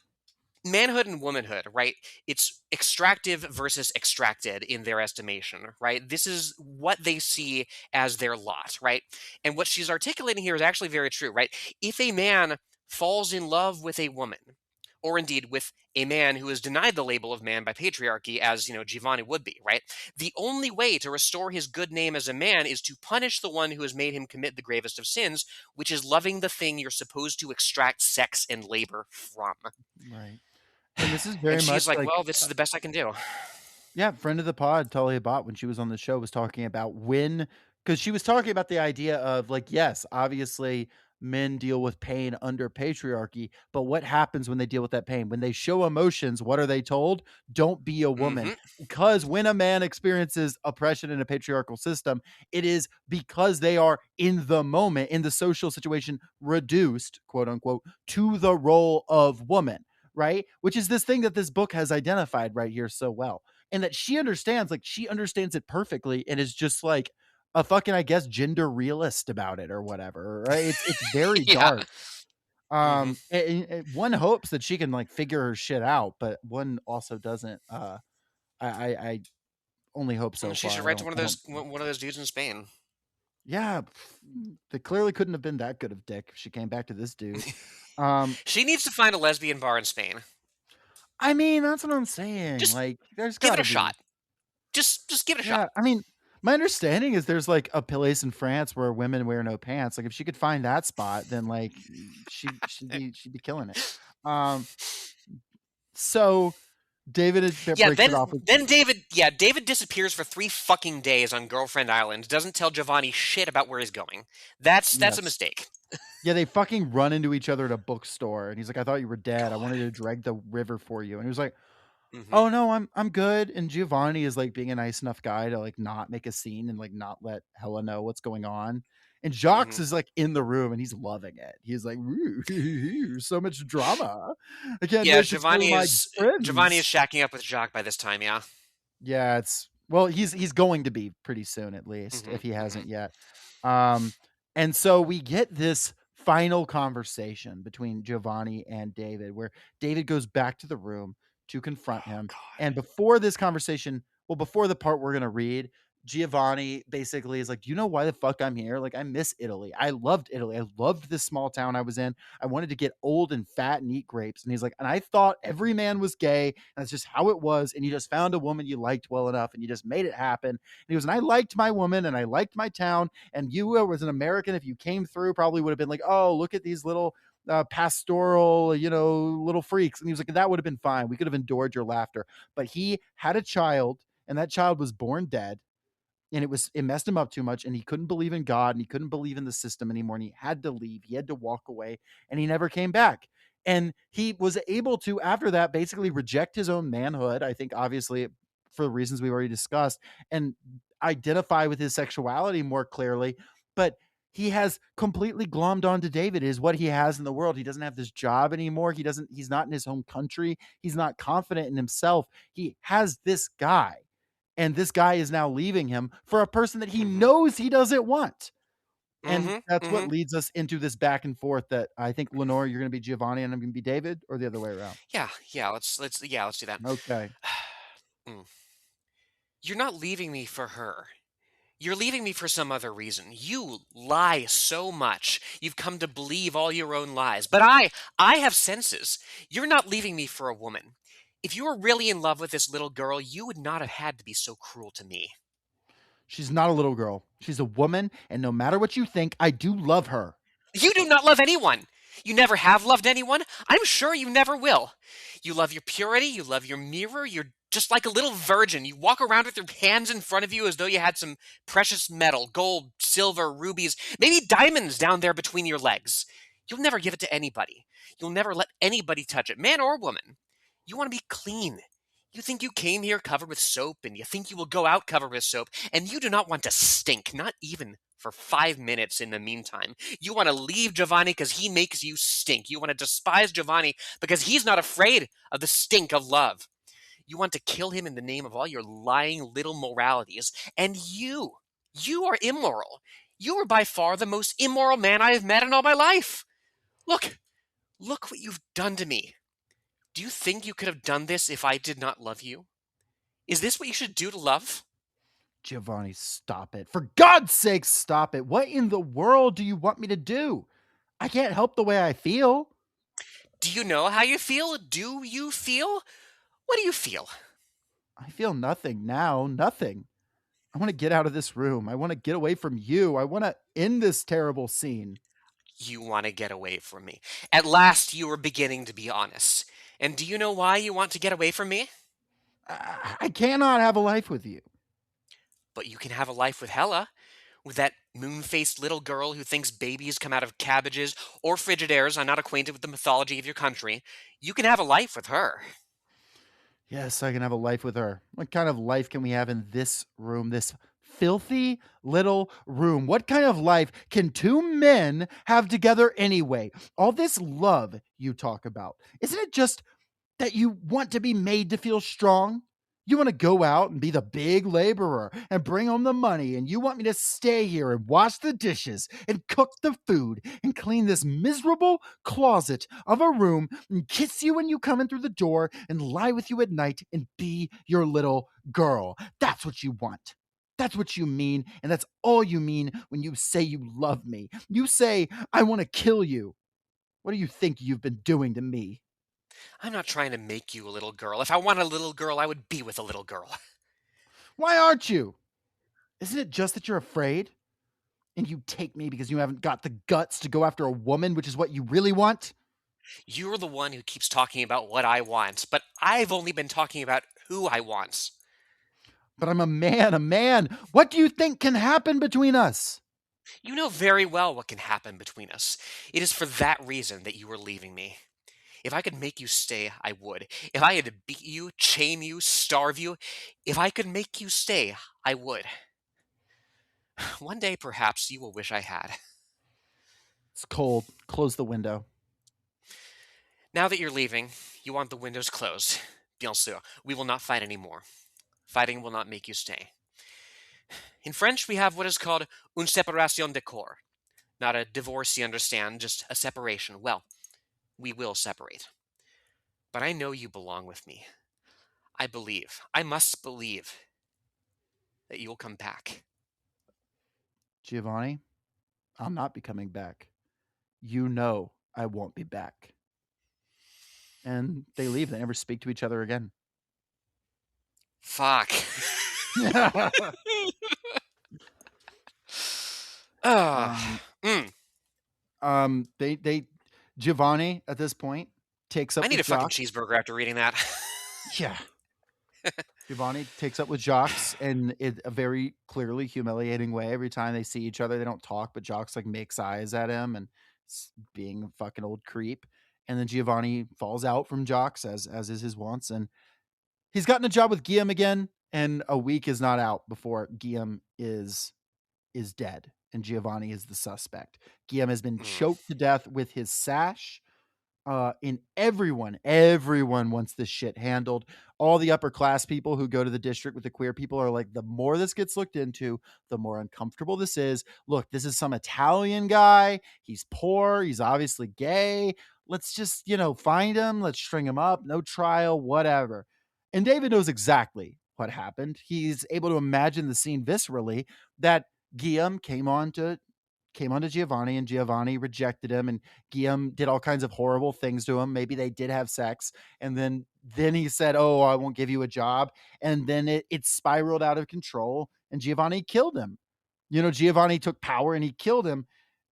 manhood and womanhood, right? It's extractive versus extracted in their estimation, right? This is what they see as their lot, right? And what she's articulating here is actually very true, right? If a man falls in love with a woman, or indeed with a man who is denied the label of man by patriarchy, as Giovanni would be, right? The only way to restore his good name as a man is to punish the one who has made him commit the gravest of sins, which is loving the thing you're supposed to extract sex and labor from. Right. And this is And very she's much like, like, "Well, this is the best I can do." yeah, friend of the pod, Talia Bott, when she was on the show, was talking about because she was talking about the idea of like, yes, obviously men deal with pain under patriarchy, but what happens when they deal with that pain? When they show emotions, what are they told? Don't be a woman. Mhm. Because when a man experiences oppression in a patriarchal system, it is because they are in the moment, in the social situation, reduced, quote unquote, to the role of woman. Right. Which is this thing that this book has identified right here so well, and that she understands it perfectly and is just like a fucking, I guess, gender realist about it or whatever, right? It's very Yeah. dark. Mhm. One hopes that she can like figure her shit out, but one also doesn't. I only hope so She should far. write to I don't. one of those dudes in Spain. Yeah, they clearly couldn't have been that good of dick if she came back to this dude. Um, She needs to find a lesbian bar in Spain. I mean, that's what I'm saying. Just Like, there's give got it to a be. shot. Just give it a shot. Yeah, I mean, my understanding is there's like a place in France where women wear no pants. Like if she could find that spot, then like she'd be killing it. Um, so David Yeah, breaks it off with David disappears for 3 fucking days on Girlfriend Island. Doesn't tell Giovanni shit about where he's going. That's a yes. mistake. Yeah, they fucking run into each other at a bookstore, and he's like, "I thought you were dead. I God. wanted to drag the river for you." And he was like, Mhm. "Oh no, I'm good." And Giovanni is like being a nice enough guy to like not make a scene and like not let Hella know what's going on. And Jacques Mhm. is like in the room and he's loving it. He's like, "Ooh, so much drama. I can't Yeah, wait to tell Giovanni my is Giovanni is friends." shacking up with Jacques by this time, yeah. Yeah, it's well, he's going to be pretty soon at least if Mhm. he Mhm. hasn't yet. Um, and so we get this final conversation between Giovanni and David, where David goes back to the room to confront Oh him. god. And before this conversation, well, before the part we're gonna read, Giovanni basically is like, "Do you know why the fuck I'm here? Like, I miss Italy. I loved Italy. I loved this small town I was in. I wanted to get old and fat and eat grapes." And he's like, "And I thought every man was gay, and that's just how it was. And you just found a woman you liked well enough, and you just made it happen." And he goes, "And I liked my woman, and I liked my town. And you, as an American, if you came through, probably would have been like, oh, look at these little pastoral, little freaks." And he was like, "That would have been fine. We could have endured your laughter." But he had a child, and that child was born dead, and it messed him up too much, and he couldn't believe in God, and he couldn't believe in the system anymore, and he had to leave. He had to walk away, and he never came back. And he was able to, after that, basically reject his own manhood, I think, obviously, for the reasons we've already discussed, and identify with his sexuality more clearly. But he has completely glommed onto David, is what he has in the world. He doesn't have this job anymore. He's not in his home country. He's not confident in himself. He has this guy, and this guy is now leaving him for a person that he Mhm. knows he doesn't want. And Mm-hmm. that's what Mm-hmm. leads us into this back and forth that I think, Lenore, you're gonna be Giovanni and I'm gonna be David, or the other way around? Yeah, yeah, let's do that. Okay. Mm. You're not leaving me for her. You're leaving me for some other reason. You lie so much. You've come to believe all your own lies. But I have senses. You're not leaving me for a woman. If you were really in love with this little girl, you would not have had to be so cruel to me. She's not a little girl. She's a woman, and no matter what you think, I do love her. You do not love anyone. You never have loved anyone. I'm sure you never will. You love your purity. You love your mirror. You're just like a little virgin. You walk around with your hands in front of you as though you had some precious metal, gold, silver, rubies, maybe diamonds down there between your legs. You'll never give it to anybody. You'll never let anybody touch it, man or woman. You want to be clean. You think you came here covered with soap, and you think you will go out covered with soap, and you do not want to stink, not even for 5 minutes in the meantime. You want to leave Giovanni because he makes you stink. You want to despise Giovanni because he's not afraid of the stink of love. You want to kill him in the name of all your lying little moralities. And you are immoral. You are by far the most immoral man I have met in all my life. Look, look what you've done to me. Do you think you could have done this if I did not love you? Is this what you should do to love? Giovanni, stop it. For God's sake, stop it. What in the world do you want me to do? I can't help the way I feel. Do you know how you feel? Do you feel? What do you feel? I feel nothing now, nothing. I want to get out of this room. I want to get away from you. I want to end this terrible scene. You want to get away from me. At last, you are beginning to be honest. And do you know why you want to get away from me? I cannot have a life with you. But you can have a life with Hella, with that moon-faced little girl who thinks babies come out of cabbages or Frigidaires. I'm not acquainted with the mythology of your country. You can have a life with her. Yes, I can have a life with her. What kind of life can we have in this room, this filthy little room? What kind of life can two men have together anyway? All this love you talk about, isn't it just that you want to be made to feel strong? You want to go out and be the big laborer and bring home the money, and you want me to stay here and wash the dishes and cook the food and clean this miserable closet of a room and kiss you when you come in through the door and lie with you at night and be your little girl. That's what you want. That's what you mean, and that's all you mean when you say you love me. You say, I want to kill you. What do you think you've been doing to me? I'm not trying to make you a little girl. If I want a little girl, I would be with a little girl. Why aren't you? Isn't it just that you're afraid? And you take me because you haven't got the guts to go after a woman, which is what you really want? You're the one who keeps talking about what I want, but I've only been talking about who I want. But I'm a man, a man. What do you think can happen between us? You know very well what can happen between us. It is for that reason that you are leaving me. If I could make you stay, I would. If I had to beat you, chain you, starve you, if I could make you stay, I would. One day, perhaps, you will wish I had. It's cold. Close the window. Now that you're leaving, you want the windows closed. Bien sûr. We will not fight anymore. Fighting will not make you stay. In French, we have what is called une séparation de corps. Not a divorce, you understand, just a separation. Well, we will separate. But I know you belong with me. I must believe that you will come back. Giovanni, I'll not be coming back. You know I won't be back. And they leave. They never speak to each other again. Fuck. Ah. They Giovanni at this point takes up I need a with fucking Jacques. cheeseburger after reading that. Yeah. Giovanni takes up with Jacques in a very clearly humiliating way. Every time they see each other, they don't talk, but Jacques like makes eyes at him and being a fucking old creep. And then Giovanni falls out from Jacques as is his wants, and he's gotten a job with Guillaume again. And a week is not out before Guillaume is dead, and Giovanni is the suspect. Guillaume has been choked to death with his sash. And everyone wants this shit handled. All the upper class people who go to the district with the queer people are like, the more this gets looked into, the more uncomfortable this is. Look, this is some Italian guy. He's poor. He's obviously gay. Let's just, find him. Let's string him up. No trial, whatever. And David knows exactly what happened. He's able to imagine the scene viscerally that Guillaume came on to Giovanni, and Giovanni rejected him, and Guillaume did all kinds of horrible things to him. Maybe they did have sex, and then he said, "Oh, I won't give you a job," and then it spiraled out of control, and Giovanni killed him. Giovanni took power and he killed him,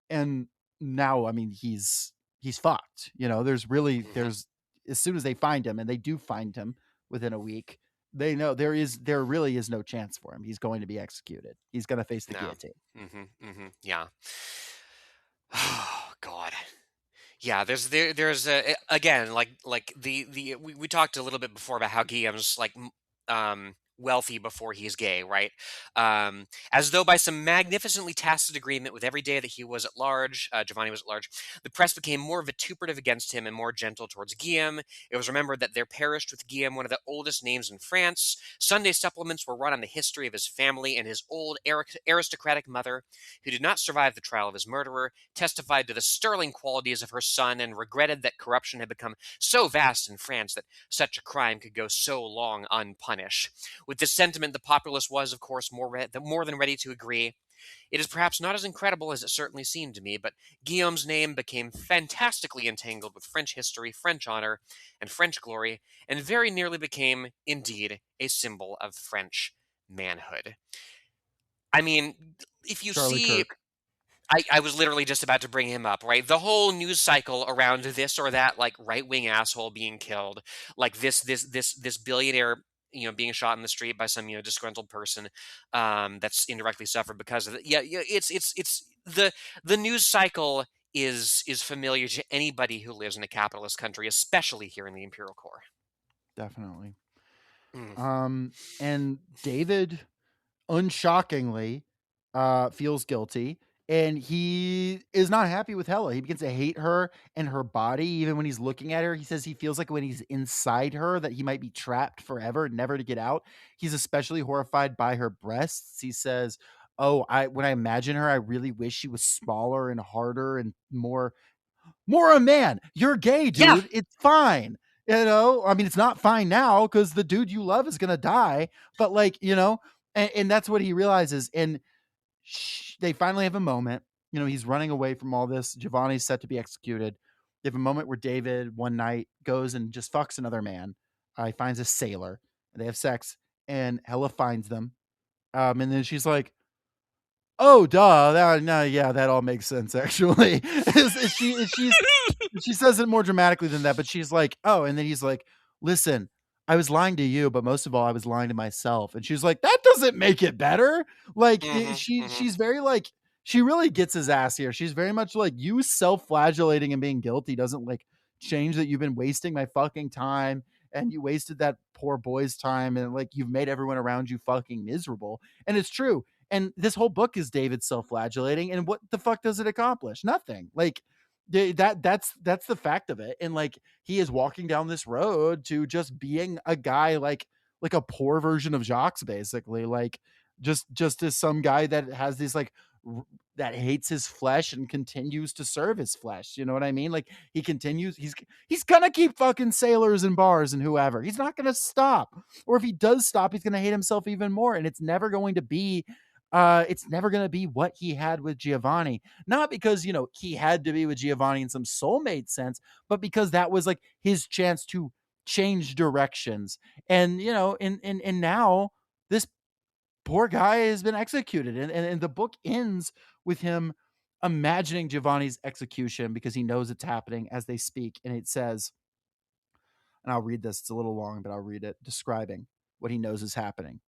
and now, I mean, he's fucked. Mhm. There's as soon as they find him, and they do find him within a week, they know there really is no chance for him. He's going to be executed. He's going to face the No. guillotine. Yeah. Oh God. Yeah, again, like the we talked a little bit before about how Guillaume's like wealthy before he's gay, right? As though by some magnificently tacit agreement with every day that he was at large, Giovanni was at large, the press became more vituperative against him and more gentle towards Guillaume. It was remembered that there perished with Guillaume one of the oldest names in France. Sunday supplements were run on the history of his family, and his old aristocratic mother, who did not survive the trial of his murderer, testified to the sterling qualities of her son and regretted that corruption had become so vast in France that such a crime could go so long unpunished. With this sentiment, the populace was, of course, more than ready to agree. It is perhaps not as incredible as it certainly seemed to me, but Guillaume's name became fantastically entangled with French history, French honor, and French glory, and very nearly became, indeed, a symbol of French manhood. I mean, if you Charlie see Kirk. I was literally just about to bring him up, right? The whole news cycle around this or that, like right wing asshole being killed, like this billionaire, being shot in the street by some disgruntled person, that's indirectly suffered because of it. Yeah, yeah, it's the news cycle is familiar to anybody who lives in a capitalist country, especially here in the imperial core. Definitely. Mm. And David, unshockingly, feels guilty, and he is not happy with Hella. He begins to hate her and her body. Even when he's looking at her, he says he feels like when he's inside her that he might be trapped forever, never to get out. He's especially horrified by her breasts. He says, "Oh, I when I imagine her, I really wish she was smaller and harder and more a man. You're gay, Yeah. dude. It's fine." I mean, it's not fine now because the dude you love is gonna die. But and that's what he realizes. And they finally have a moment. He's running away from all this. Giovanni's set to be executed. They have a moment where David one night goes and just fucks another man. He finds a sailor. They have sex, and Hella finds them. And then she's like, "Oh, duh. No, yeah, that all makes sense, actually." She says it more dramatically than that, but she's like, "Oh," and then he's like, "Listen, I was lying to you, but most of all, I was lying to myself." And she's like, "That doesn't make it better." Like Hmm. she's very like she really gets his ass here. She's very much like, you self-flagellating and being guilty doesn't like change that you've been wasting my fucking time, and you wasted that poor boy's time, and like you've made everyone around you fucking miserable. And it's true. And this whole book is David self-flagellating, and what the fuck does it accomplish? Nothing. Like that's the fact of it. And like he is walking down this road to just being a guy like a poor version of Jacques, basically. Like just as some guy that has these that hates his flesh and continues to serve his flesh. You know what I mean? Like he continues, he's gonna keep fucking sailors and bars and whoever. He's not gonna stop. Or if he does stop, he's gonna hate himself even more. And it's never going to be what he had with Giovanni. Not because, he had to be with Giovanni in some soulmate sense, but because that was like his chance to change directions. And, and now this poor guy has been executed. And the book ends with him imagining Giovanni's execution because he knows it's happening as they speak. And it says, and I'll read this, it's a little long, but I'll read it, describing what he knows is happening.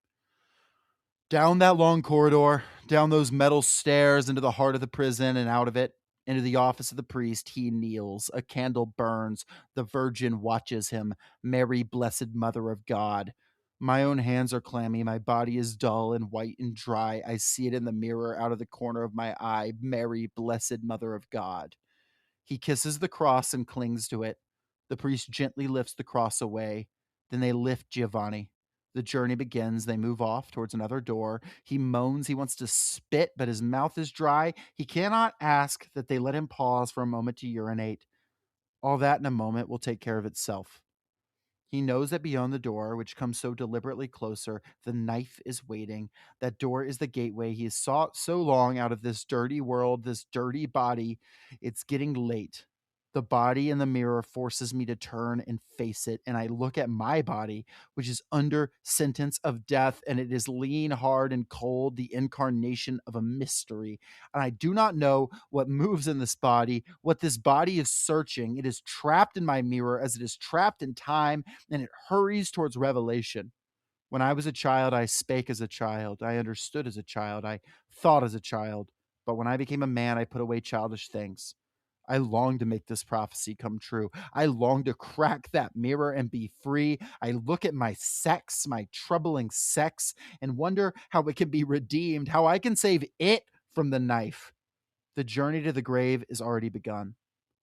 Down that long corridor, down those metal stairs into the heart of the prison and out of it, into the office of the priest, he kneels. A candle burns. The Virgin watches him. Mary, blessed Mother of God. My own hands are clammy. My body is dull and white and dry. I see it in the mirror out of the corner of my eye. Mary, blessed Mother of God. He kisses the cross and clings to it. The priest gently lifts the cross away. Then they lift Giovanni. The journey begins. They move off towards another door. He moans. He wants to spit, but his mouth is dry. He cannot ask that they let him pause for a moment to urinate. All that in a moment will take care of itself. He knows that beyond the door, which comes so deliberately closer, the knife is waiting. That door is the gateway he has sought so long out of this dirty world, this dirty body. It's getting late. The body in the mirror forces me to turn and face it, and I look at my body, which is under sentence of death, and it is lean, hard, and cold, the incarnation of a mystery. And I do not know what moves in this body, what this body is searching. It is trapped in my mirror as it is trapped in time, and it hurries towards revelation. When I was a child, I spake as a child. I understood as a child. I thought as a child. But when I became a man, I put away childish things. I long to make this prophecy come true. I long to crack that mirror and be free. I look at my sex, my troubling sex, and wonder how it can be redeemed, how I can save it from the knife. The journey to the grave is already begun.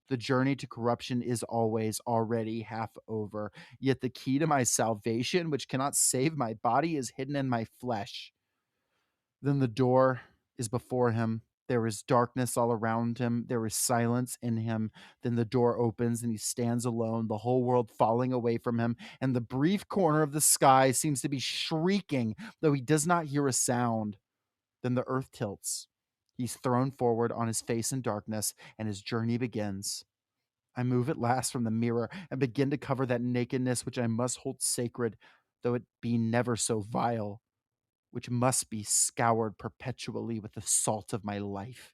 The journey to corruption is always already half over. Yet the key to my salvation, which cannot save my body, is hidden in my flesh. Then the door is before him. There is darkness all around him. There is silence in him. Then the door opens and he stands alone, the whole world falling away from him. And the brief corner of the sky seems to be shrieking, though he does not hear a sound. Then the earth tilts. He's thrown forward on his face in darkness, and his journey begins. I move at last from the mirror and begin to cover that nakedness which I must hold sacred, though it be never so vile, which must be scoured perpetually with the salt of my life.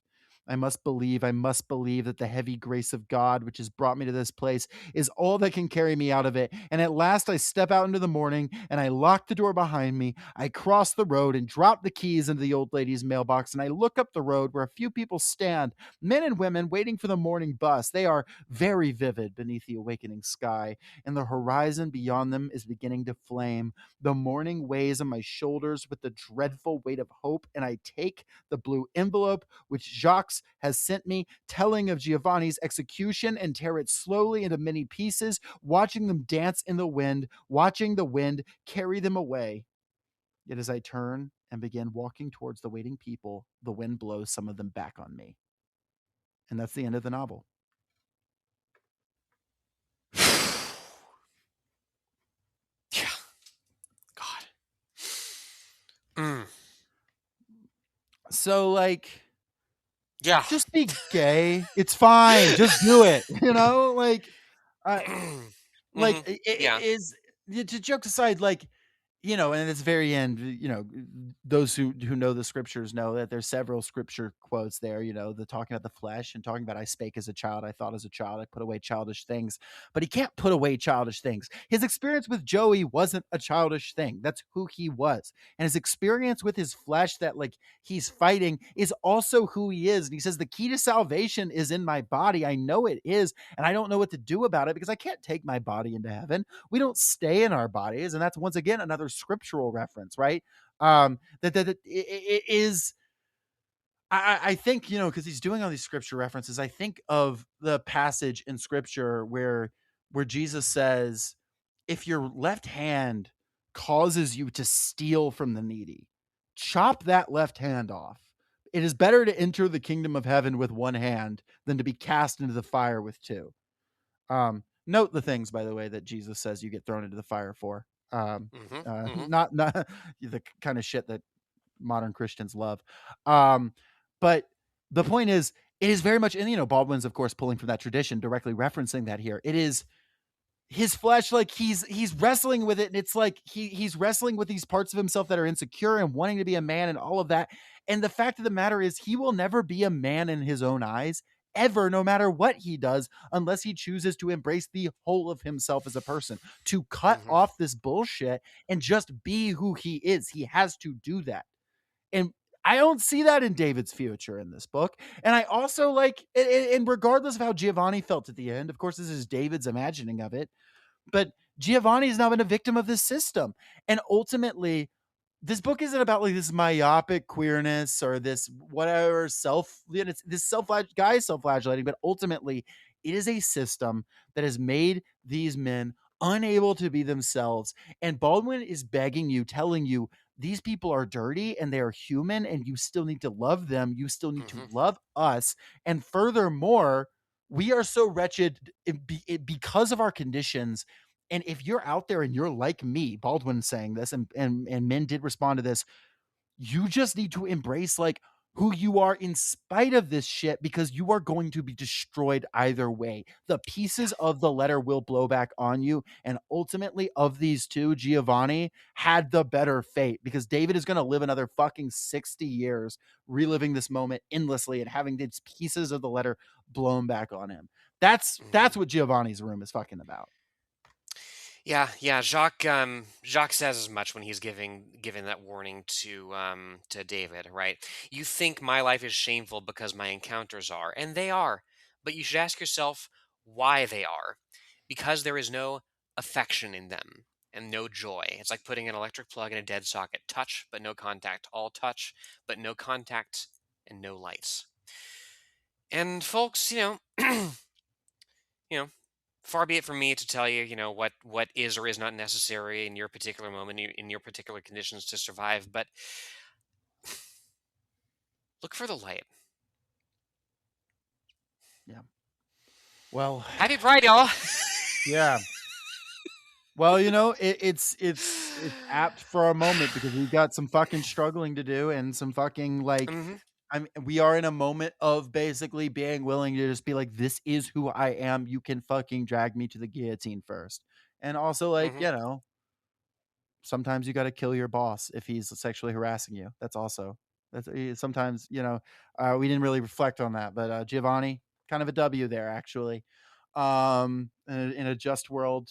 I must believe that the heavy grace of God, which has brought me to this place, is all that can carry me out of it. And at last I step out into the morning and I lock the door behind me. I cross the road and drop the keys into the old lady's mailbox. And I look up the road where a few people stand, men and women waiting for the morning bus. They are very vivid beneath the awakening sky, and the horizon beyond them is beginning to flame. The morning weighs on my shoulders with the dreadful weight of hope, and I take the blue envelope which Jacques has sent me, telling of Giovanni's execution, and tear it slowly into many pieces, watching them dance in the wind, watching the wind carry them away. Yet as I turn and begin walking towards the waiting people, the wind blows some of them back on me. And that's the end of the novel. Yeah. God. So, like, Yeah. just be gay. It's fine. Just do it. You know, like, like Yeah. it is. To jokes aside, like, you know, and at its very end, you know, those who know the scriptures know that there's several scripture quotes there, you know, the talking about the flesh and talking about I spake as a child, I thought as a child, I put away childish things. But he can't put away childish things. His experience with Joey wasn't a childish thing. That's who he was. And his experience with his flesh that, like, he's fighting is also who he is. And he says the key to salvation is in my body. I know it is, and I don't know what to do about it because I can't take my body into heaven. We don't stay in our bodies, and that's once again another scriptural reference, right? That it is. I think, you know, because he's doing all these scripture references. I think of the passage in scripture where Jesus says, "If your left hand causes you to steal from the needy, chop that left hand off. It is better to enter the kingdom of heaven with one hand than to be cast into the fire with two." Note the things, by the way, that Jesus says you get thrown into the fire for. Not the kind of shit that modern Christians love. But the point is, it is very much, and you know, Baldwin's of course pulling from that tradition, directly referencing that here. It is his flesh, like he's wrestling with it, and it's like he's wrestling with these parts of himself that are insecure and wanting to be a man and all of that. And the fact of the matter is, he will never be a man in his own eyes, ever, no matter what he does, unless he chooses to embrace the whole of himself as a person, to cut off this bullshit and just be who he is. He has to do that. And I don't see that in David's future in this book. And I also like, and regardless of how Giovanni felt at the end, of course, this is David's imagining of it, but Giovanni's now been a victim of this system. And ultimately, this book isn't about like this myopic queerness or this whatever this self-flagellating, but ultimately it is a system that has made these men unable to be themselves. And Baldwin is begging you, telling you these people are dirty and they are human, and you still need to love them. You still need to Hmm. love us. And furthermore, we are so wretched because of our conditions. And if you're out there and you're like me, Baldwin saying this, and men did respond to this, you just need to embrace like who you are in spite of this shit, because you are going to be destroyed either way. The Yeah. pieces of the letter will blow back on you. And ultimately, of these two, Giovanni had the better fate, because David is going to live another fucking 60 years reliving this moment endlessly and having these pieces of the letter blown back on him. That's Hmm. what Giovanni's room is fucking about. Yeah. Jacques says as much when he's giving that warning to David, right? You think my life is shameful because my encounters are, and they are, but you should ask yourself why they are, because there is no affection in them and no joy. It's like putting an electric plug in a dead socket: touch but no contact, all touch but no contact, and no lights. And folks, you know, far be it from me to tell you, what is or is not necessary in your particular moment, in your particular conditions to survive, but look for the light. Yeah. Well, Happy Pride, y'all. yeah. Well, it's apt for a moment because we've got some fucking struggling to do and some fucking like Hmm. we are in a moment of basically being willing to just be like, this is who I am. You can fucking drag me to the guillotine first. And also like, Hmm. sometimes you got to kill your boss if he's sexually harassing you. Sometimes, we didn't really reflect on that, but Giovanni, kind of a W there actually. In a just world,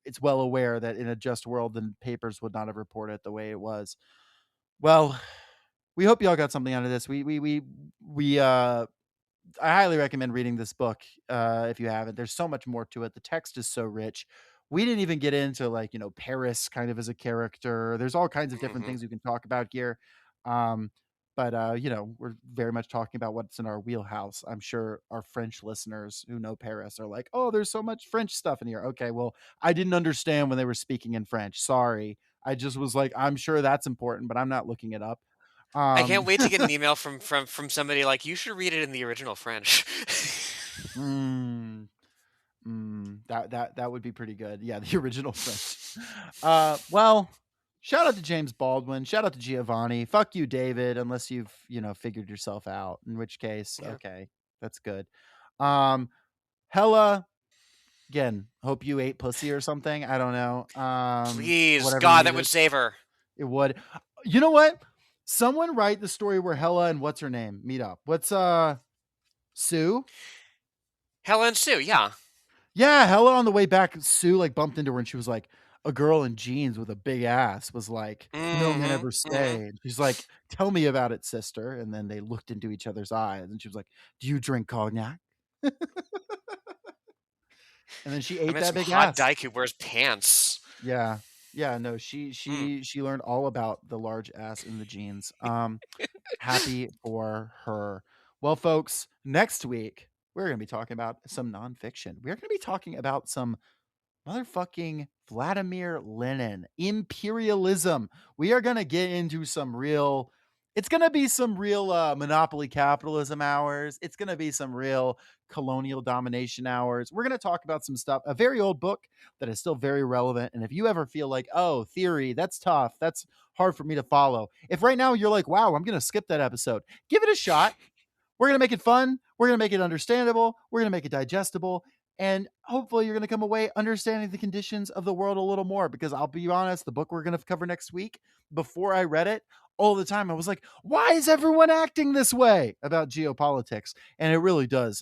it's well aware that in a just world, the papers would not have reported it the way it was. Well, we hope y'all got something out of this. We I highly recommend reading this book if you haven't. There's so much more to it. The text is so rich. We didn't even get into like Paris kind of as a character. There's all kinds of different Hmm. things we can talk about here. Um, but we're very much talking about what's in our wheelhouse. I'm sure our French listeners who know Paris are like, "Oh, there's so much French stuff in here." Okay, well, I didn't understand when they were speaking in French. Sorry. I just was like, I'm sure that's important, but I'm not looking it up. I can't Um, wait to get an email from somebody like, you should read it in the original French. mm, that would be pretty good. Yeah, the original French. Well, shout out to James Baldwin. Shout out to Giovanni. Fuck you, David, unless you've, figured yourself out. In which case, Yeah. okay, that's good. Um, Hella, again, hope you ate pussy or something. I don't know. Please, Whatever you God, that would did, save her. it would. You know what? Someone write the story where Hella and what's her name meet up. What's Sue? Helen Sue, yeah. Yeah, Hella on the way back, Sue like bumped into her and she was like, a girl in jeans with a big ass was like, no men Hmm. ever Hmm. stay. And she's like, tell me about it, sister. And then they looked into each other's eyes and she was like, do you drink cognac? And then she I ate met that some big hot ass. dyke who wears pants. Yeah. Yeah, no, she Mm. she she learned all about the large ass in the jeans. Happy for her. Well, folks, next week we're going to be talking about some nonfiction. We're going to be talking about some motherfucking Vladimir Lenin, imperialism. We are going to get into some real, it's going to be some real monopoly capitalism hours. It's going to be some real colonial domination hours. We're going to talk about some stuff, a very old book that is still very relevant. And if you ever feel like, oh, theory, that's tough, that's hard for me to follow. If right now you're like, wow, I'm going to skip that episode, give it a shot. We're going to make it fun. We're going to make it understandable. We're going to make it digestible. And hopefully you're going to come away understanding the conditions of the world a little more, because I'll be honest, the book we're going to cover next week, before I read it, all the time I was like, why is everyone acting this way about geopolitics? And it really does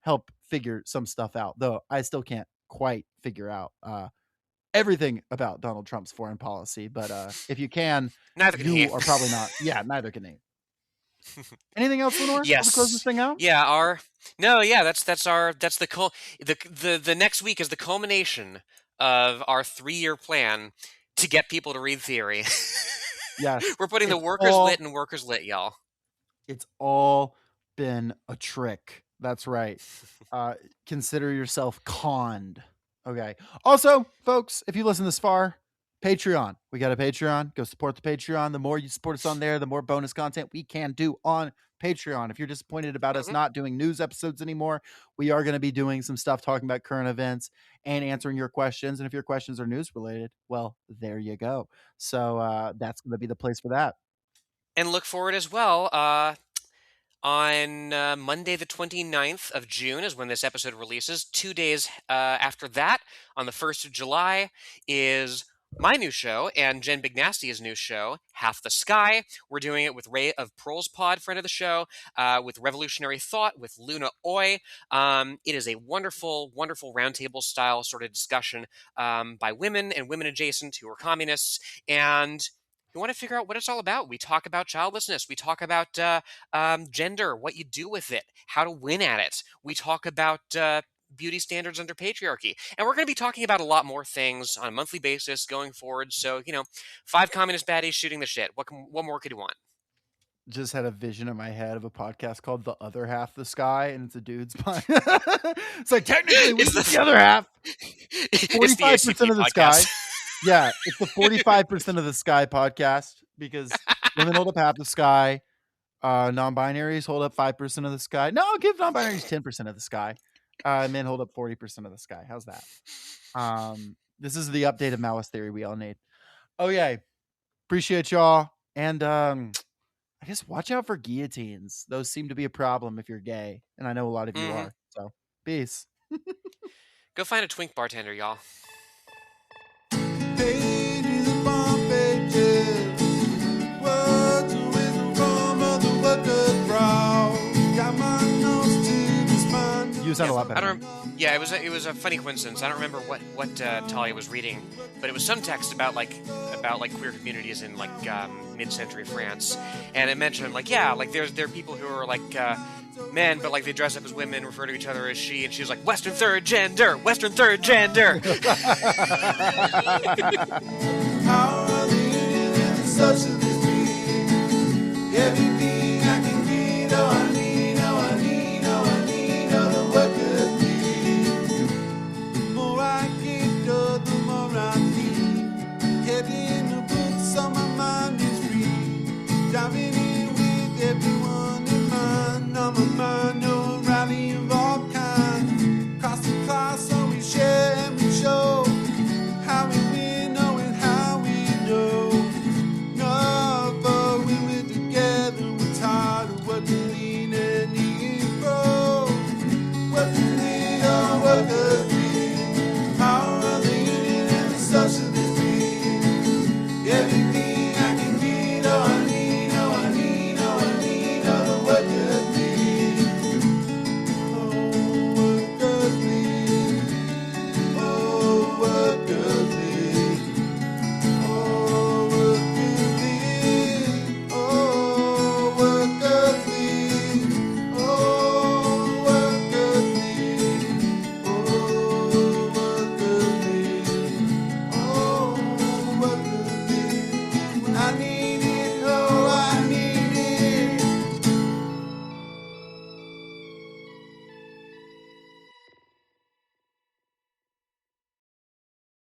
help figure some stuff out, though I still can't quite figure out everything about Donald Trump's foreign policy. But if you can, Neither can he. you are probably not. Yeah, neither can he. Anything else, Lenore, before we close this Yes. thing out? Yeah, our no, yeah, that's the next week is the culmination of our 3-year plan to get people to read theory. Yes. We're putting the It's workers all- lit and workers lit, y'all. It's all been a trick. That's right. Consider yourself conned. Okay. Also, folks, if you listen this far, Patreon. We got a Patreon. Go support the Patreon. The more you support us on there, the more bonus content we can do on Patreon. If you're disappointed about us not doing news episodes anymore, we are going to be doing some stuff talking about current events and answering your questions. And if your questions are news related, well, there you go. So that's going to be the place for that. And look forward as well. On Monday, the 29th of June, is when this episode releases. 2 days after that, on the 1st of July, is my new show and Jen Bignasty's new show, Half the Sky. We're doing it with Ray of Pearls Pod, friend of the show, with Revolutionary Thought, with Luna Oy. It is a wonderful, wonderful roundtable style sort of discussion by women and women adjacent who are communists. And you want to figure out what it's all about. We talk about childlessness. We talk about gender, what you do with it, how to win at it. We talk about beauty standards under patriarchy. And we're going to be talking about a lot more things on a monthly basis going forward. So, 5 communist baddies shooting the shit. What more could you want? Just had a vision in my head of a podcast called The Other Half the Sky, and it's a dude's podcast. It's like, technically, what's the other half? 45% of the sky. Yeah, it's the 45% of the sky podcast, because women hold up half the sky. Non-binaries hold up 5% of the sky. No, I'll give non-binaries 10% of the sky. Men hold up 40% of the sky. How's that? This is the updated Maoist theory we all need. Okay. Appreciate y'all. And I guess watch out for guillotines. Those seem to be a problem if you're gay. And I know a lot of you are. So, peace. Go find a twink bartender, y'all. Pages upon pages, words of wisdom from other workers' brow. Got my nose to this mind. You sound a lot better. Yeah, it was a funny coincidence. I don't remember what Talia was reading, but it was some text about queer communities in mid-century France, and it mentioned there are people who are men, but they dress up as women, refer to each other as she, and she was like, Western third gender. How are the Indians and the socialists?